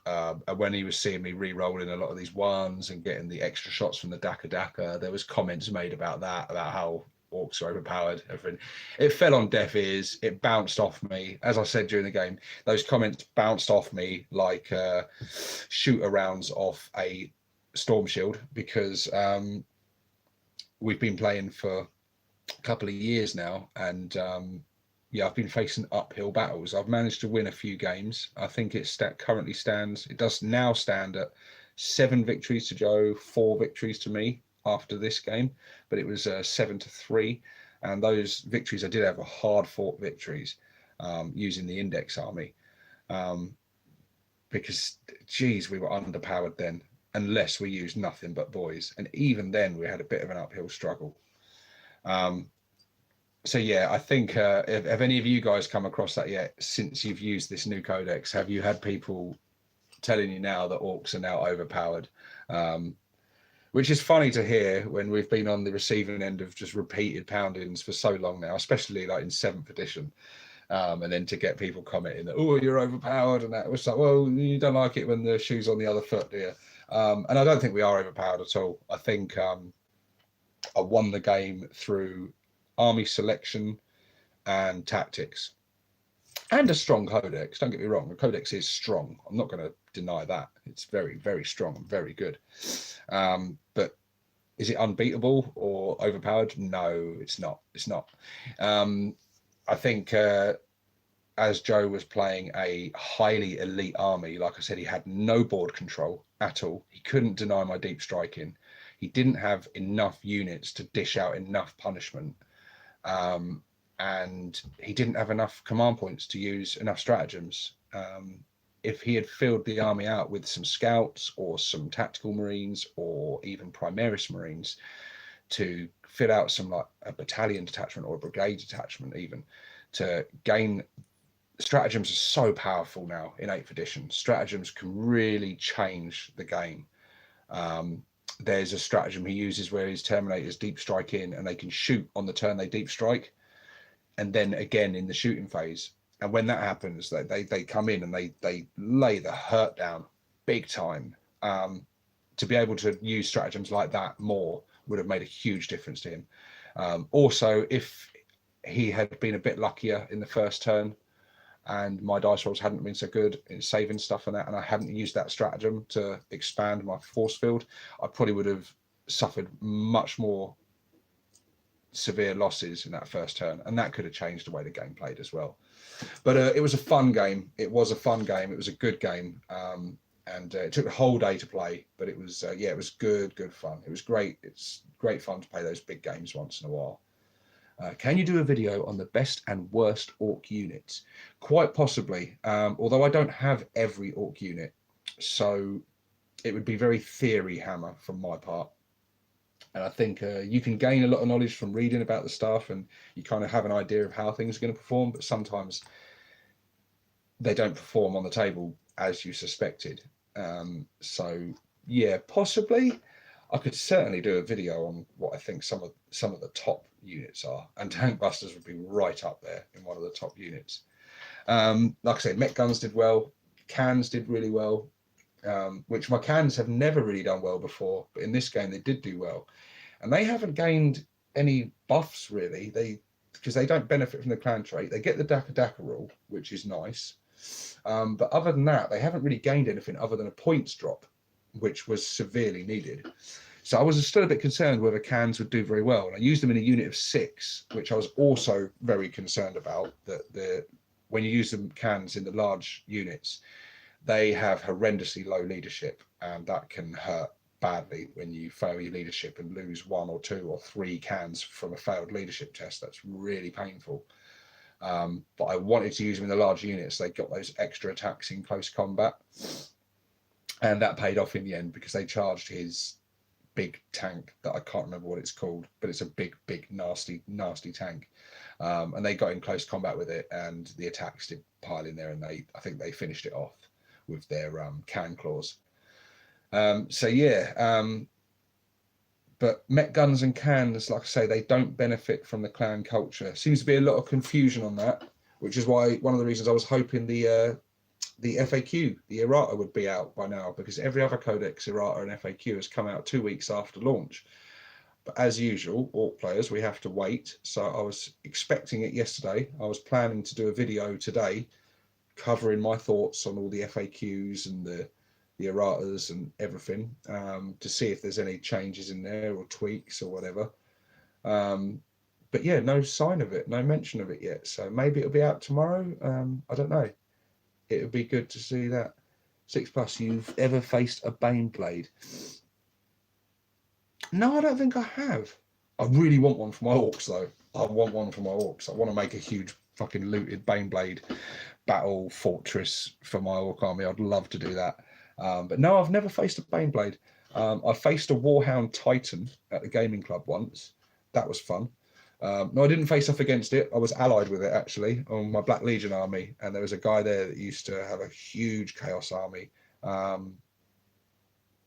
And when he was seeing me re-rolling a lot of these ones and getting the extra shots from the Dakar, there was comments made about that, about how orcs are overpowered, everything. It fell on deaf ears. It bounced off me. As I said during the game, those comments bounced off me like shooter rounds off a storm shield, because we've been playing for a couple of years now, and yeah, I've been facing uphill battles. I've managed to win a few games. I think it does now stand at 7 victories to Joe, 4 victories to me after this game, but it was 7-3, and those victories I did have a hard fought victories using the index army, because geez, we were underpowered then, unless we used nothing but boys, and even then we had a bit of an uphill struggle. So yeah, I think have any of you guys come across that yet since you've used this new codex? Have you had people telling you now that orcs are now overpowered? Which is funny to hear when we've been on the receiving end of just repeated poundings for so long now, especially like in 7th edition. And then to get people commenting that, oh, you're overpowered, and that was like, well, you don't like it when the shoe's on the other foot, do you? And I don't think we are overpowered at all. I think I won the game through army selection and tactics and a strong codex. Don't get me wrong, the codex is strong. I'm not going to deny that. It's very, very strong and very good. But is it unbeatable or overpowered? No, it's not. It's not. I think as Joe was playing a highly elite army, like I said, he had no board control at all. He couldn't deny my deep striking. He didn't have enough units to dish out enough punishment. and he didn't have enough command points to use enough stratagems. If he had filled the army out with some scouts or some tactical marines or even primaris marines to fill out some like a battalion detachment or a brigade detachment, even to gain stratagems are so powerful now in 8th edition. Stratagems can really change the game. There's a stratagem he uses where his Terminators deep strike in and they can shoot on the turn they deep strike, and then again in the shooting phase. And when that happens, they come in and they lay the hurt down big time. To be able to use stratagems like that more would have made a huge difference to him. Also, if he had been a bit luckier in the first turn and my dice rolls hadn't been so good in saving stuff and that, and I hadn't used that stratagem to expand my force field, I probably would have suffered much more severe losses in that first turn, and that could have changed the way the game played as well. But it was a fun game. It was a fun game. It was a good game, and it took the whole day to play. But it was it was good fun. It was great. It's great fun to play those big games once in a while. Can you do a video on the best and worst orc units? Quite possibly, although I don't have every orc unit, so it would be very theory hammer from my part. And I think you can gain a lot of knowledge from reading about the stuff, and you kind of have an idea of how things are going to perform, but sometimes they don't perform on the table as you suspected. So yeah, possibly I could certainly do a video on what I think some of the top units are, and Tank Busters would be right up there in one of the top units. Like I said, Mek Gunz did well, Cans did really well, which my Cans have never really done well before, but in this game they did do well. And they haven't gained any buffs really, because they don't benefit from the clan trait. They get the Daka rule, which is nice. But other than that, they haven't really gained anything other than a points drop, which was severely needed. So I was still a bit concerned whether Cans would do very well. And I used them in a unit of 6, which I was also very concerned about, that when you use them Cans in the large units, they have horrendously low leadership, and that can hurt badly when you fail your leadership and lose 1 or 2 or 3 cans from a failed leadership test. That's really painful. But I wanted to use them in the large units. They got those extra attacks in close combat, and that paid off in the end because they charged his big tank that I can't remember what it's called, but it's a big nasty tank, and they got in close combat with it, and the attacks did pile in there, and I think they finished it off with their can claws. So yeah, but Mek Gunz and Cans, like I say, they don't benefit from the clan culture. Seems to be a lot of confusion on that, which is why one of the reasons I was hoping the FAQ, the errata, would be out by now, because every other codex errata and FAQ has come out 2 weeks after launch. But as usual, Orc players, we have to wait. So I was expecting it yesterday. I was planning to do a video today covering my thoughts on all the FAQs and the erratas and everything, to see if there's any changes in there or tweaks or whatever. But yeah, no sign of it, no mention of it yet. So maybe it'll be out tomorrow. I don't know. It would be good to see that. 6+, you've ever faced a Baneblade? No, I don't think I have. I really want one for my orcs though. I want one for my orcs. I want to make a huge fucking looted Baneblade battle fortress for my orc army. I'd love to do that. But no, I've never faced a Baneblade. I faced a Warhound Titan at the gaming club once. That was fun. No, I didn't face off against it. I was allied with it actually on my Black Legion army, and there was a guy there that used to have a huge Chaos army,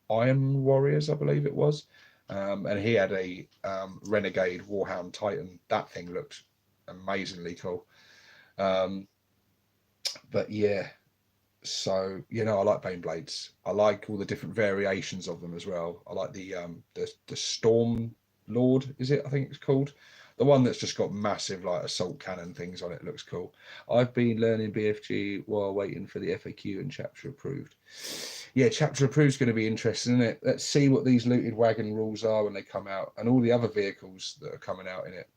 Iron Warriors, I believe it was, and he had a Renegade Warhound Titan. That thing looked amazingly cool. But yeah, so you know, I like Baneblades. I like all the different variations of them as well. I like the Storm Lord, is it? I think it's called. The one that's just got massive like assault cannon things on it looks cool. I've been learning BFG while waiting for the FAQ and chapter approved. Yeah, chapter approved is going to be interesting, isn't it? Let's see what these looted wagon rules are when they come out, and all the other vehicles that are coming out in it,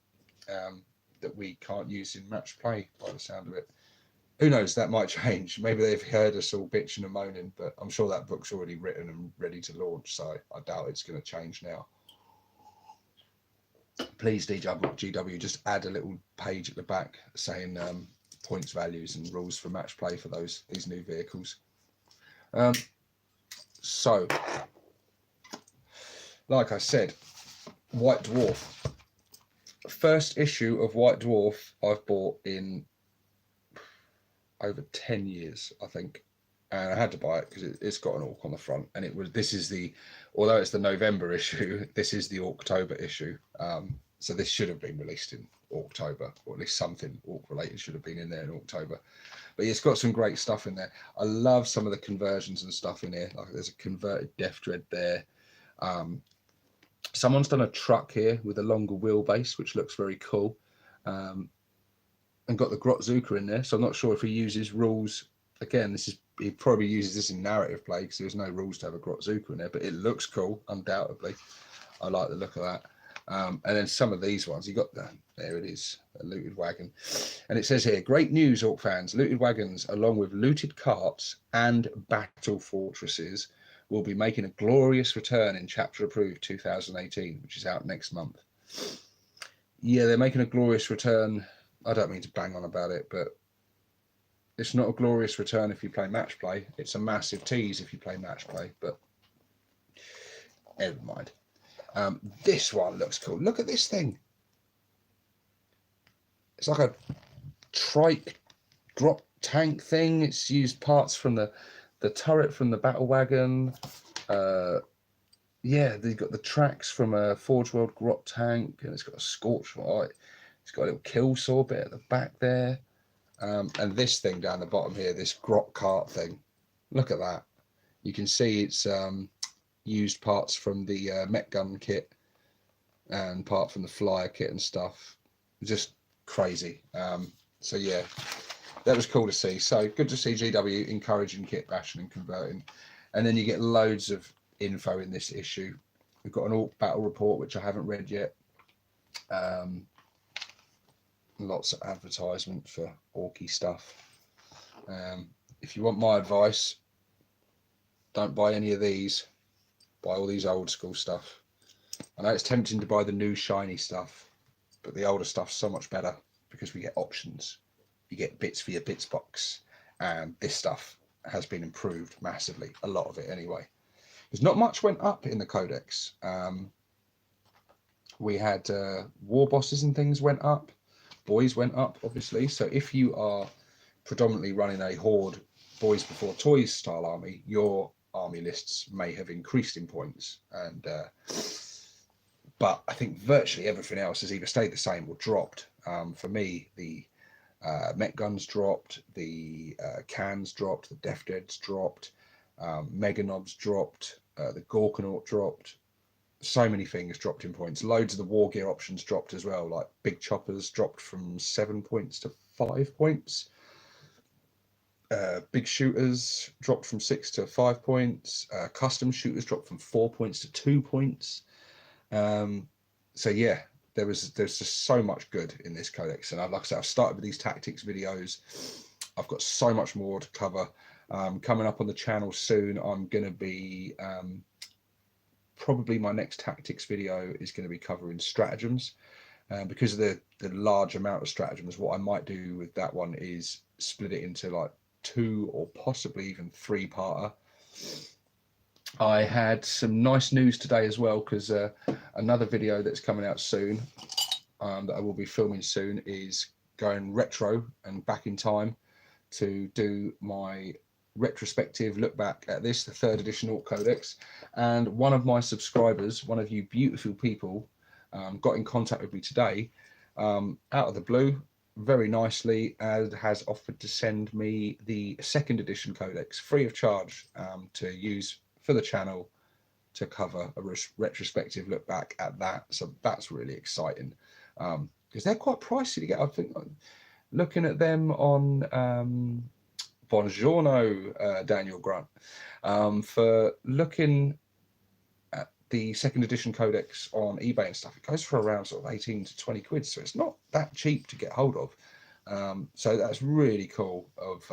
that we can't use in match play by the sound of it. Who knows, that might change. Maybe they've heard us all bitching and moaning, but I'm sure that book's already written and ready to launch, so I doubt it's going to change now. please GW just add a little page at the back saying points values and rules for match play for these new vehicles. So like I said, White Dwarf, first issue of White Dwarf I've bought in over 10 years, I think, and I had to buy it because it's got an orc on the front, and although it's the November issue, this is the October issue, so this should have been released in October, or at least something orc related should have been in there in October. But it's got some great stuff in there. I love some of the conversions and stuff in here. Like there's a converted Death Dread there. Someone's done a truck here with a longer wheelbase, which looks very cool, and got the Grotzuka in there. So I'm not sure if he uses rules. Again, he probably uses this in narrative play because there's no rules to have a Grotzuka in there, but it looks cool, undoubtedly. I like the look of that. And then some of these ones, you got there it is, a looted wagon. And it says here, great news, Orc fans. Looted wagons, along with looted carts and battle fortresses, will be making a glorious return in Chapter Approved 2018, which is out next month. Yeah, they're making a glorious return. I don't mean to bang on about it, but it's not a glorious return if you play match play. It's a massive tease if you play match play, but never mind. This one looks cool. Look at this thing. It's like a trike drop tank thing. It's used parts from the turret from the battle wagon. Yeah, they've got the tracks from a Forge World grot tank, and it's got a scorch light. It's got a little kill saw bit at the back there. And this thing down the bottom here, this grot cart thing. Look at that. You can see it's used parts from the Mek Gunz kit and part from the flyer kit and stuff. Just crazy. So yeah, that was cool to see. So good to see GW encouraging kit bashing and converting. And then you get loads of info in this issue. We've got an Orc battle report, which I haven't read yet. Lots of advertisement for orky stuff. If you want my advice, don't buy any of these. Buy all these old school stuff. I know it's tempting to buy the new shiny stuff, but the older stuff's so much better because we get options. You get bits for your bits box, and this stuff has been improved massively, a lot of it anyway. There's not much went up in the codex. We had war bosses and things went up. Boys went up, obviously. So if you are predominantly running a horde boys before toys style army, your army lists may have increased in points, and but I think virtually everything else has either stayed the same or dropped. For me, the Mek Gunz dropped, the cans dropped, the Death Dreads dropped, Meganobs dropped, the Gorkanaut dropped. So many things dropped in points. Loads of the war gear options dropped as well, like big choppers dropped from 7 points to 5 points. Big shooters dropped from 6 to 5 points. Custom shooters dropped from 4 points to 2 points. So yeah, there's just so much good in this codex. And like I said, I've started with these tactics videos. I've got so much more to cover. Coming up on the channel soon, I'm going to be probably my next tactics video is going to be covering stratagems. Because of the large amount of stratagems, what I might do with that one is split it into like 2 or possibly even 3-parter. I had some nice news today as well, because another video that's coming out soon, that I will be filming soon, is going retro and back in time to do my retrospective look back at this, the 3rd edition Orc Codex. And one of my subscribers, one of you beautiful people, got in contact with me today, out of the blue, very nicely, and has offered to send me the 2nd edition Codex free of charge, to use for the channel to cover a retrospective look back at that. So that's really exciting, because they're quite pricey to get. I think looking at them on Buongiorno, Daniel Grunt, for looking at the 2nd edition Codex on eBay and stuff, it goes for around sort of 18 to 20 quid, so it's not that cheap to get hold of. So that's really cool of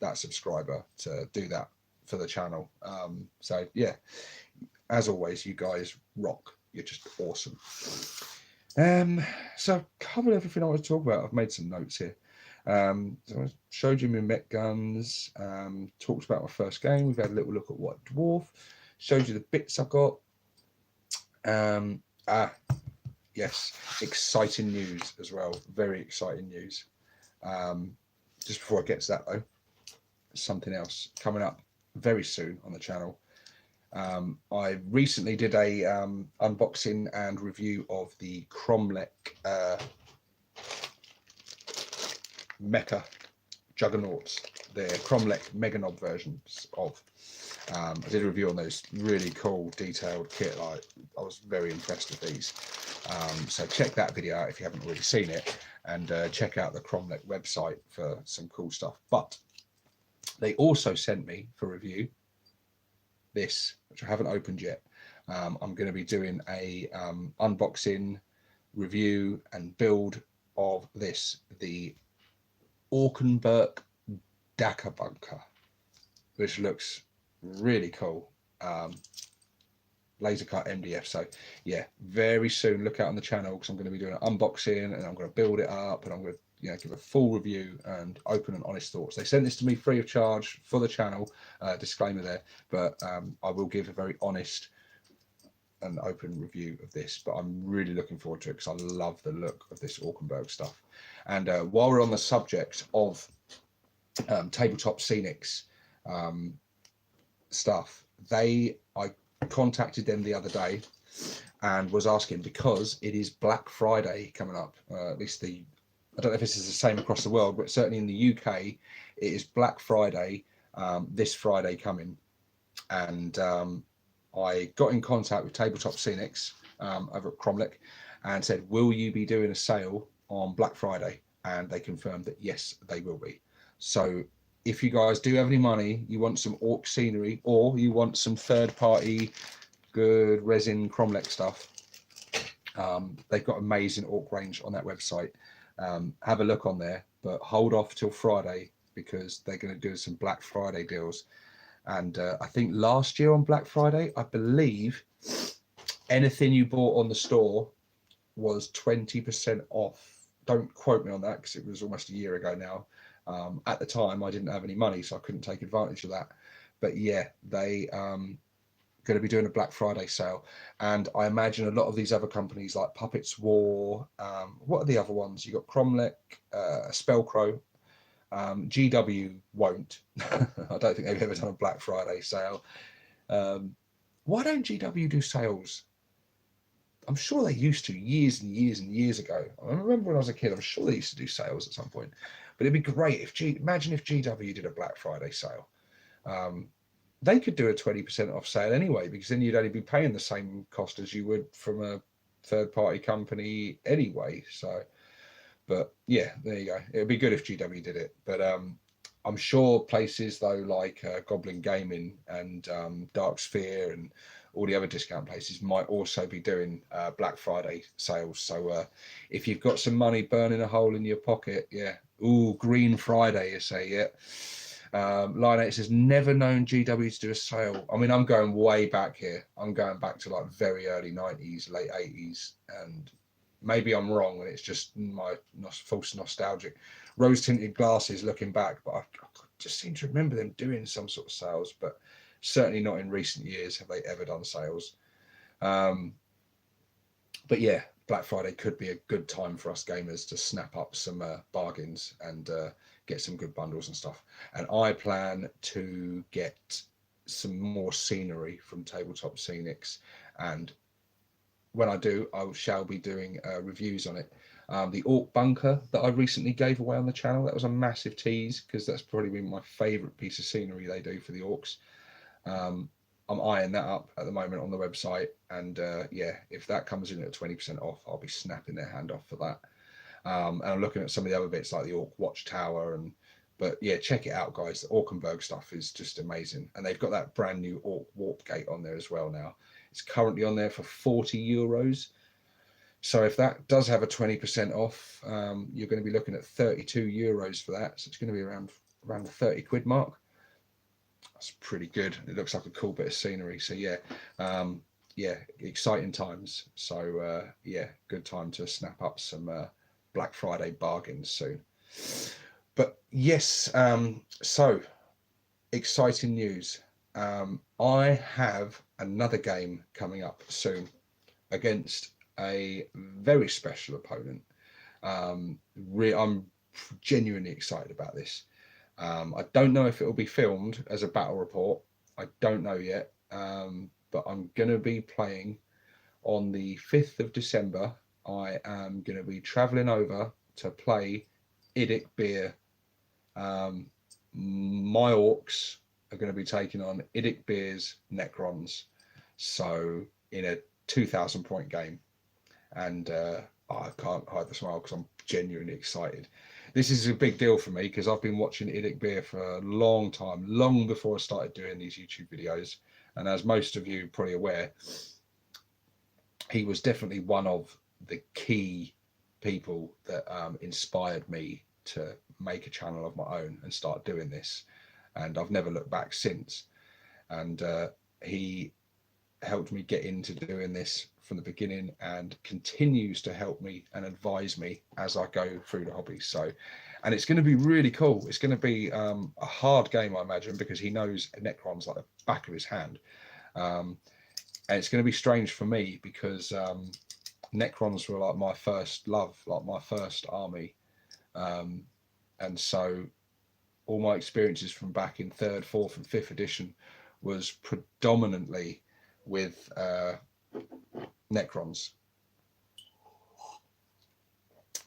that subscriber to do that for the channel. So yeah, as always, you guys rock. You're just awesome. So I've covered everything I want to talk about. I've made some notes here. So I showed you my Mek Gunz, talked about my first game. We've had a little look at what Dwarf, showed you the bits I've got. Yes, exciting news as well. Very exciting news. Just before I get to that though, something else coming up very soon on the channel. I recently did a unboxing and review of the Cromlech Mecha Juggernauts, the Cromlech Meganob versions of. I did a review on those, really cool detailed kit. Like, I was very impressed with these. So check that video out if you haven't already seen it, and check out the Cromlech website for some cool stuff. But they also sent me for review this, which I haven't opened yet. I'm going to be doing a unboxing, review and build of this, the Aukenberg Daka Bunker, which looks really cool. Laser cut MDF. So yeah, very soon look out on the channel, because I'm going to be doing an unboxing and I'm going to build it up, and I'm going to give a full review and open and honest thoughts. They sent this to me free of charge for the channel, disclaimer there, but I will give a very honest and open review of this. But I'm really looking forward to it, because I love the look of this Aukenberg stuff. And while we're on the subject of tabletop scenics stuff, I contacted them the other day and was asking, because it is Black Friday coming up, at least I don't know if this is the same across the world, but certainly in the UK it is Black Friday this Friday coming. And I got in contact with Tabletop Scenics over at Cromlech and said, will you be doing a sale on Black Friday? And they confirmed that yes, they will be. So if you guys do have any money, you want some orc scenery, or you want some third-party good resin Cromlech stuff, they've got amazing orc range on that website. Have a look on there, but hold off till Friday, because they're going to do some Black Friday deals. And I think last year on Black Friday, I believe anything you bought on the store was 20% off. Don't quote me on that, because it was almost a year ago now. At the time, I didn't have any money, so I couldn't take advantage of that. But yeah, they going to be doing a Black Friday sale. And I imagine a lot of these other companies like Puppets War, what are the other ones? You got Cromlech, Spellcrow, GW won't. I don't think they've ever done a Black Friday sale. Why don't GW do sales? I'm sure they used to years and years and years ago. I remember when I was a kid, I'm sure they used to do sales at some point. But it'd be great if imagine if GW did a Black Friday sale. They could do a 20% off sale anyway, because then you'd only be paying the same cost as you would from a third-party company anyway. So, but yeah, there you go. It would be good if GW did it. But I'm sure places though like Goblin Gaming and Dark Sphere and all the other discount places might also be doing Black Friday sales. So if you've got some money burning a hole in your pocket, yeah. Ooh, Green Friday, you say, yeah. Line 8 says, never known GW to do a sale. I mean, I'm going way back here. I'm going back to like very early 90s, late 80s. And maybe I'm wrong and it's just my false nostalgic rose-tinted glasses looking back. But I just seem to remember them doing some sort of sales, but certainly not in recent years have they ever done sales. But yeah, Black Friday could be a good time for us gamers to snap up some bargains and get some good bundles and stuff. And I plan to get some more scenery from Tabletop Scenics, and when I do, I shall be doing reviews on it. The Orc Bunker that I recently gave away on the channel, that was a massive tease, because that's probably been my favourite piece of scenery they do for the orcs. I'm eyeing that up at the moment on the website, and yeah, if that comes in at 20% off, I'll be snapping their hand off for that. And I'm looking at some of the other bits like the Orc Watchtower, but yeah, check it out, guys. The Aukenberg stuff is just amazing, and they've got that brand new Orc Warp Gate on there as well now. It's currently on there for €40. So if that does have a 20% off, you're going to be looking at €32 for that. So it's going to be around the 30 quid mark. That's pretty good. It looks like a cool bit of scenery. So yeah, yeah, exciting times. So yeah, good time to snap up some Black Friday bargains soon. But yes, so exciting news. I have another game coming up soon against a very special opponent. I'm genuinely excited about this. I don't know if it will be filmed as a battle report. I don't know yet. But I'm going to be playing on the 5th of December. I am going to be traveling over to play Idic Beer. My Orcs are going to be taking on Idic Beer's Necrons. So in a 2,000 point game. And I can't hide the smile because I'm genuinely excited. This is a big deal for me because I've been watching Idic Beer for a long time, long before I started doing these YouTube videos. And as most of you are probably aware, he was definitely one of the key people that inspired me to make a channel of my own and start doing this. And I've never looked back since. And he helped me get into doing this from the beginning and continues to help me and advise me as I go through the hobby. So, and it's going to be really cool. It's going to be a hard game, I imagine, because he knows Necrons like the back of his hand. And it's going to be strange for me because Necrons were like my first love, like my first army. And so all my experiences from back in 3rd, 4th and 5th edition was predominantly with Necrons.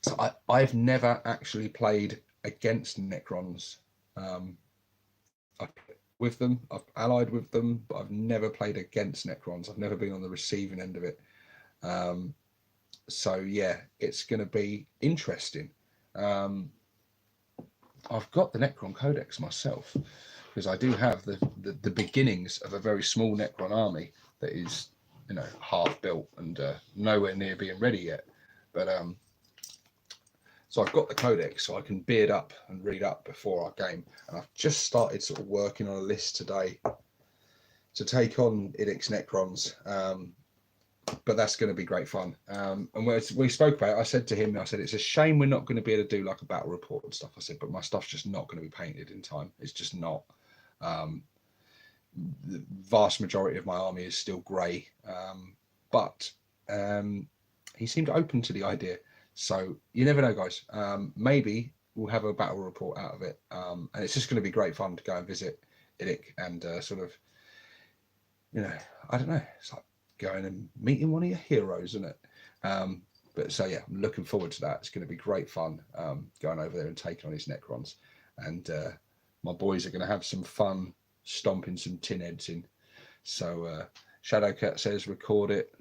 So I've never actually played against Necrons. I've with them, I've allied with them, but I've never played against Necrons. I've never been on the receiving end of it. So yeah, it's going to be interesting. I've got the Necron codex myself because I do have the beginnings of a very small Necron army that is, you know, half built and nowhere near being ready yet. But so I've got the codex so I can beard up and read up before our game. And I've just started sort of working on a list today to take on Idic's Necrons. But that's going to be great fun. And we spoke about it, I said to him, I said, it's a shame we're not going to be able to do like a battle report and stuff. I said, but my stuff's just not going to be painted in time. It's just not. The vast majority of my army is still grey. But he seemed open to the idea. So you never know, guys. Maybe we'll have a battle report out of it. And it's just going to be great fun to go and visit Idic and sort of, you know, I don't know. It's like going and meeting one of your heroes, isn't it? But so yeah, I'm looking forward to that. It's going to be great fun going over there and taking on his Necrons. And my boys are going to have some fun stomping some tin heads in. So Shadowcat says record it.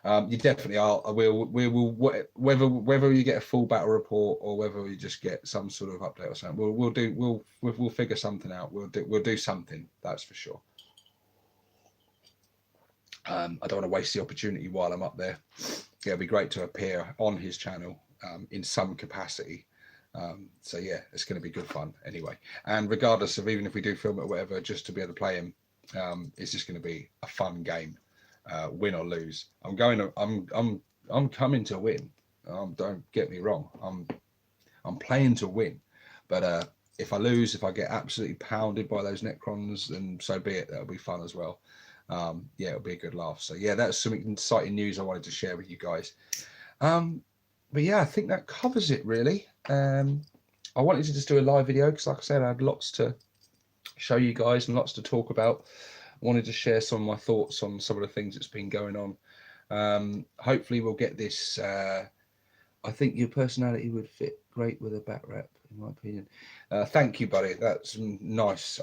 You definitely are. We will whether you get a full battle report or whether we just get some sort of update or something. We'll figure something out. We'll do something. That's for sure. I don't want to waste the opportunity while I'm up there. Yeah, it'd be great to appear on his channel in some capacity. So yeah, it's going to be good fun anyway. And regardless of even if we do film it or whatever, just to be able to play him, it's just going to be a fun game, win or lose. I'm coming to win. Don't get me wrong. I'm playing to win, but if I lose, if I get absolutely pounded by those Necrons, then so be it. That'll be fun as well. Yeah, it'll be a good laugh. So yeah, that's some exciting news I wanted to share with you guys. But yeah, I think that covers it really. I wanted to just do a live video because, like I said, I had lots to show you guys and lots to talk about. I wanted to share some of my thoughts on some of the things that's been going on. Hopefully we'll get this. I think your personality would fit great with a bat rep, in my opinion. Thank you, buddy. That's nice.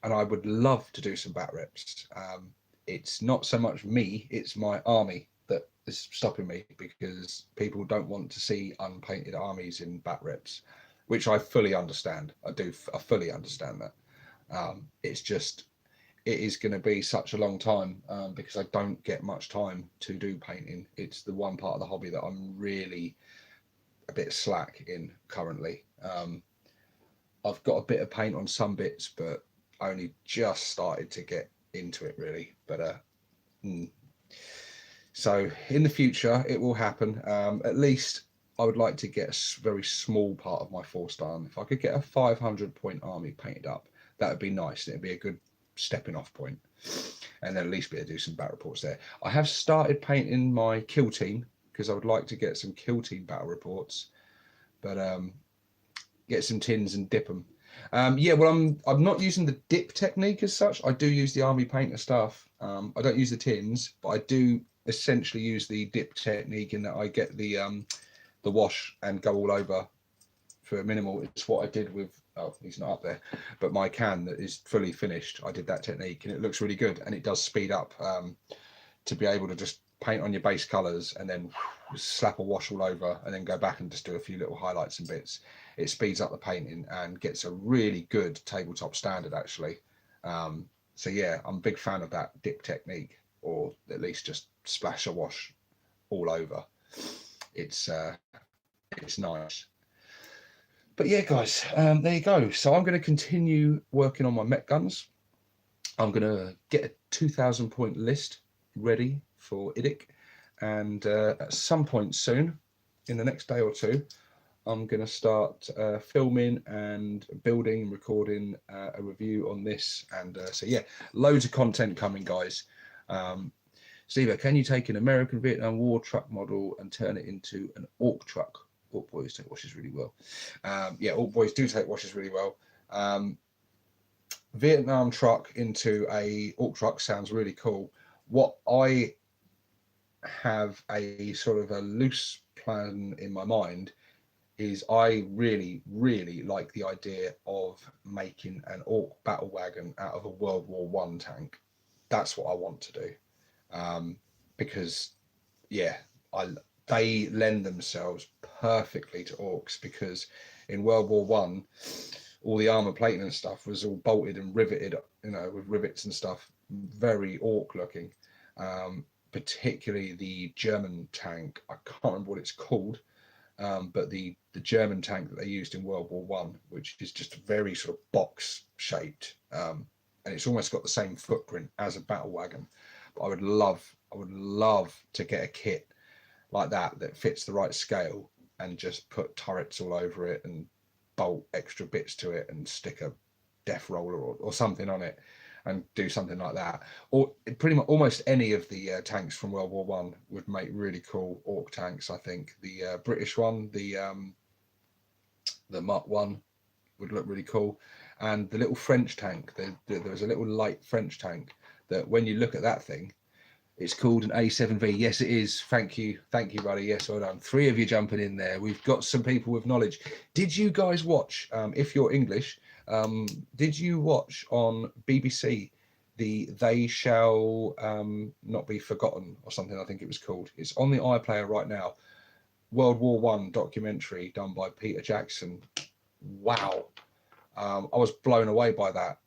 And I would love to do some bat reps. It's not so much me, it's my army that is stopping me because people don't want to see unpainted armies in bat reps, which I fully understand. I fully understand that. It's just, it is going to be such a long time because I don't get much time to do painting. It's the one part of the hobby that I'm really a bit slack in currently. I've got a bit of paint on some bits, but only just started to get into it really. But So in the future, it will happen. At least I would like to get a very small part of my 4-star army. If I could get a 500-point army painted up, that would be nice. It'd be a good stepping off point. And then at least be able to do some battle reports there. I have started painting my kill team because I would like to get some kill team battle reports. But get some tins and dip them. Yeah, well, I'm not using the dip technique as such. I do use the army painter stuff. I don't use the tins, but I do essentially use the dip technique in that I get the wash and go all over for a minimal. It's what I did with, oh, he's not up there, but my can that is fully finished. I did that technique and it looks really good, and it does speed up to be able to just paint on your base colors and then slap a wash all over and then go back and just do a few little highlights and bits. It speeds up the painting and gets a really good tabletop standard actually. So yeah, I'm a big fan of that dip technique, or at least just splash a wash all over. It's nice. But yeah, guys, there you go. So I'm going to continue working on my Mek Gunz. I'm going to get a 2,000 point list ready for IDIC, and at some point soon, in the next day or two, I'm going to start filming and building and recording a review on this. And so yeah, loads of content coming, guys. Stevo, can you take an American Vietnam War truck model and turn it into an Orc truck? Orc boys take washes really well. Yeah, Orc boys do take washes really well. Vietnam truck into a Orc truck sounds really cool. What I have a sort of a loose plan in my mind is I really, really like the idea of making an Orc battle wagon out of a World War I tank. That's what I want to do. Because yeah, they lend themselves perfectly to Orcs, because in World War One, all the armor plating and stuff was all bolted and riveted, you know, with rivets and stuff, very Orc looking. Particularly the German tank, I can't remember what it's called, but the German tank that they used in World War One, which is just very sort of box shaped, and it's almost got the same footprint as a battle wagon. But I would love to get a kit like that fits the right scale, and just put turrets all over it and bolt extra bits to it and stick a death roller or something on it and do something like that. Or pretty much almost any of the tanks from World War One would make really cool Orc tanks. I think the British one, the Mark 1 would look really cool, and the little French tank, there was a little light French tank that when you look at that thing, it's called an A7V. Yes, it is. Thank you, buddy. Yes, well done. 3 of you jumping in there. We've got some people with knowledge. Did you guys watch, if you're English, did you watch on BBC the They Shall Not Be Forgotten or something, I think it was called? It's on the iPlayer right now. World War One documentary done by Peter Jackson. Wow. I was blown away by that.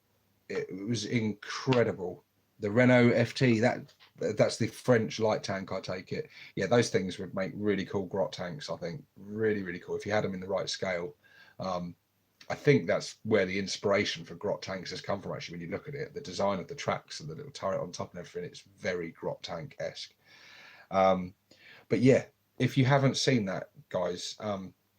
It was incredible. The Renault FT, that's the French light tank, I take it. Yeah, those things would make really cool grot tanks, I think. Really, really cool if you had them in the right scale. I think that's where the inspiration for grot tanks has come from, actually, when you look at it. The design of the tracks and the little turret on top and everything, it's very grot tank-esque. But yeah, if you haven't seen that, guys,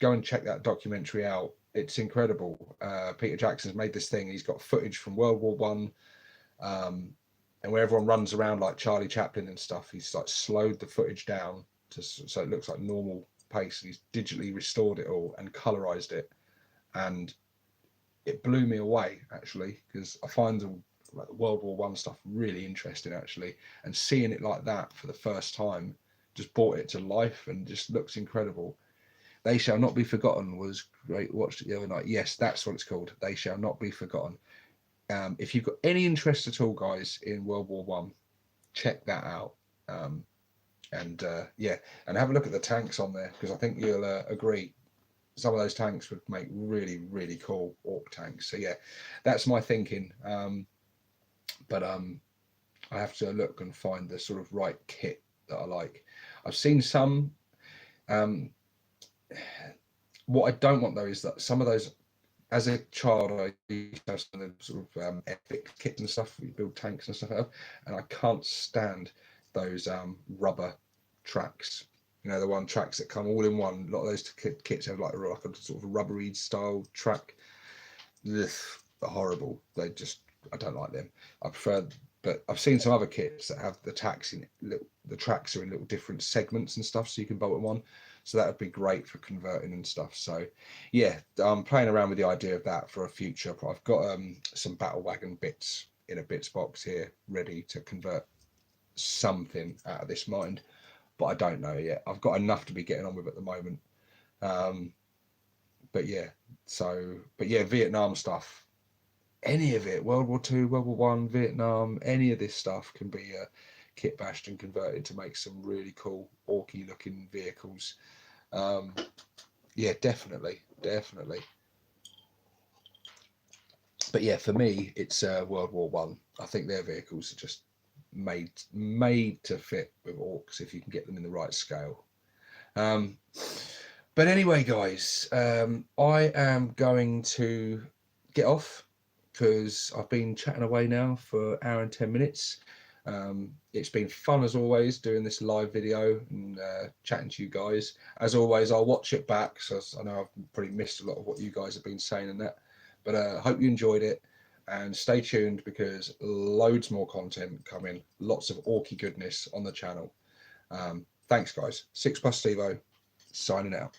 go and check that documentary out. It's incredible. Peter Jackson's made this thing. He's got footage from World War One. And where everyone runs around like Charlie Chaplin and stuff, he's like slowed the footage down so it looks like normal pace. He's digitally restored it all and colorized it, and it blew me away, actually, because I find the World War One stuff really interesting, actually, and seeing it like that for the first time just brought it to life and just looks incredible. They Shall Not Be Forgotten was great. Watched it the other night. Yes, that's what it's called. They Shall Not Be Forgotten. If you've got any interest at all, guys, in World War One, check that out. Yeah, and have a look at the tanks on there, because I think you'll agree some of those tanks would make really, really cool Orc tanks. So yeah, that's my thinking. But I have to look and find the sort of right kit that I like. I've seen some. What I don't want though is that some of those as a child, I used to have some of the sort of epic kits and stuff. We build tanks and stuff out of, and I can't stand those rubber tracks. You know, the one tracks that come all in one. A lot of those kits have like a sort of rubbery style track. Ugh, they're horrible. They just, I don't like them. I prefer. But I've seen some other kits that have the tracks in little, the tracks are in little different segments and stuff, so you can bolt them on. So that would be great for converting and stuff. So yeah, I'm playing around with the idea of that for a future. I've got some battle wagon bits in a bits box here ready to convert something out of this mind, but I don't know yet. I've got enough to be getting on with at the moment. But yeah, Vietnam stuff, any of it, World War II, World War One, Vietnam, any of this stuff can be kit bashed and converted to make some really cool orky looking vehicles. Yeah, definitely. But yeah, for me, it's World War One. I think their vehicles are just made to fit with orcs if you can get them in the right scale. But anyway, guys, I am going to get off because I've been chatting away now for an hour and 10 minutes. It's been fun as always doing this live video and chatting to you guys. As always, I'll watch it back, so I know I've probably missed a lot of what you guys have been saying and that. But I hope you enjoyed it, and stay tuned because loads more content coming, lots of orky goodness on the channel. Thanks, guys. 6+ Stevo, signing out.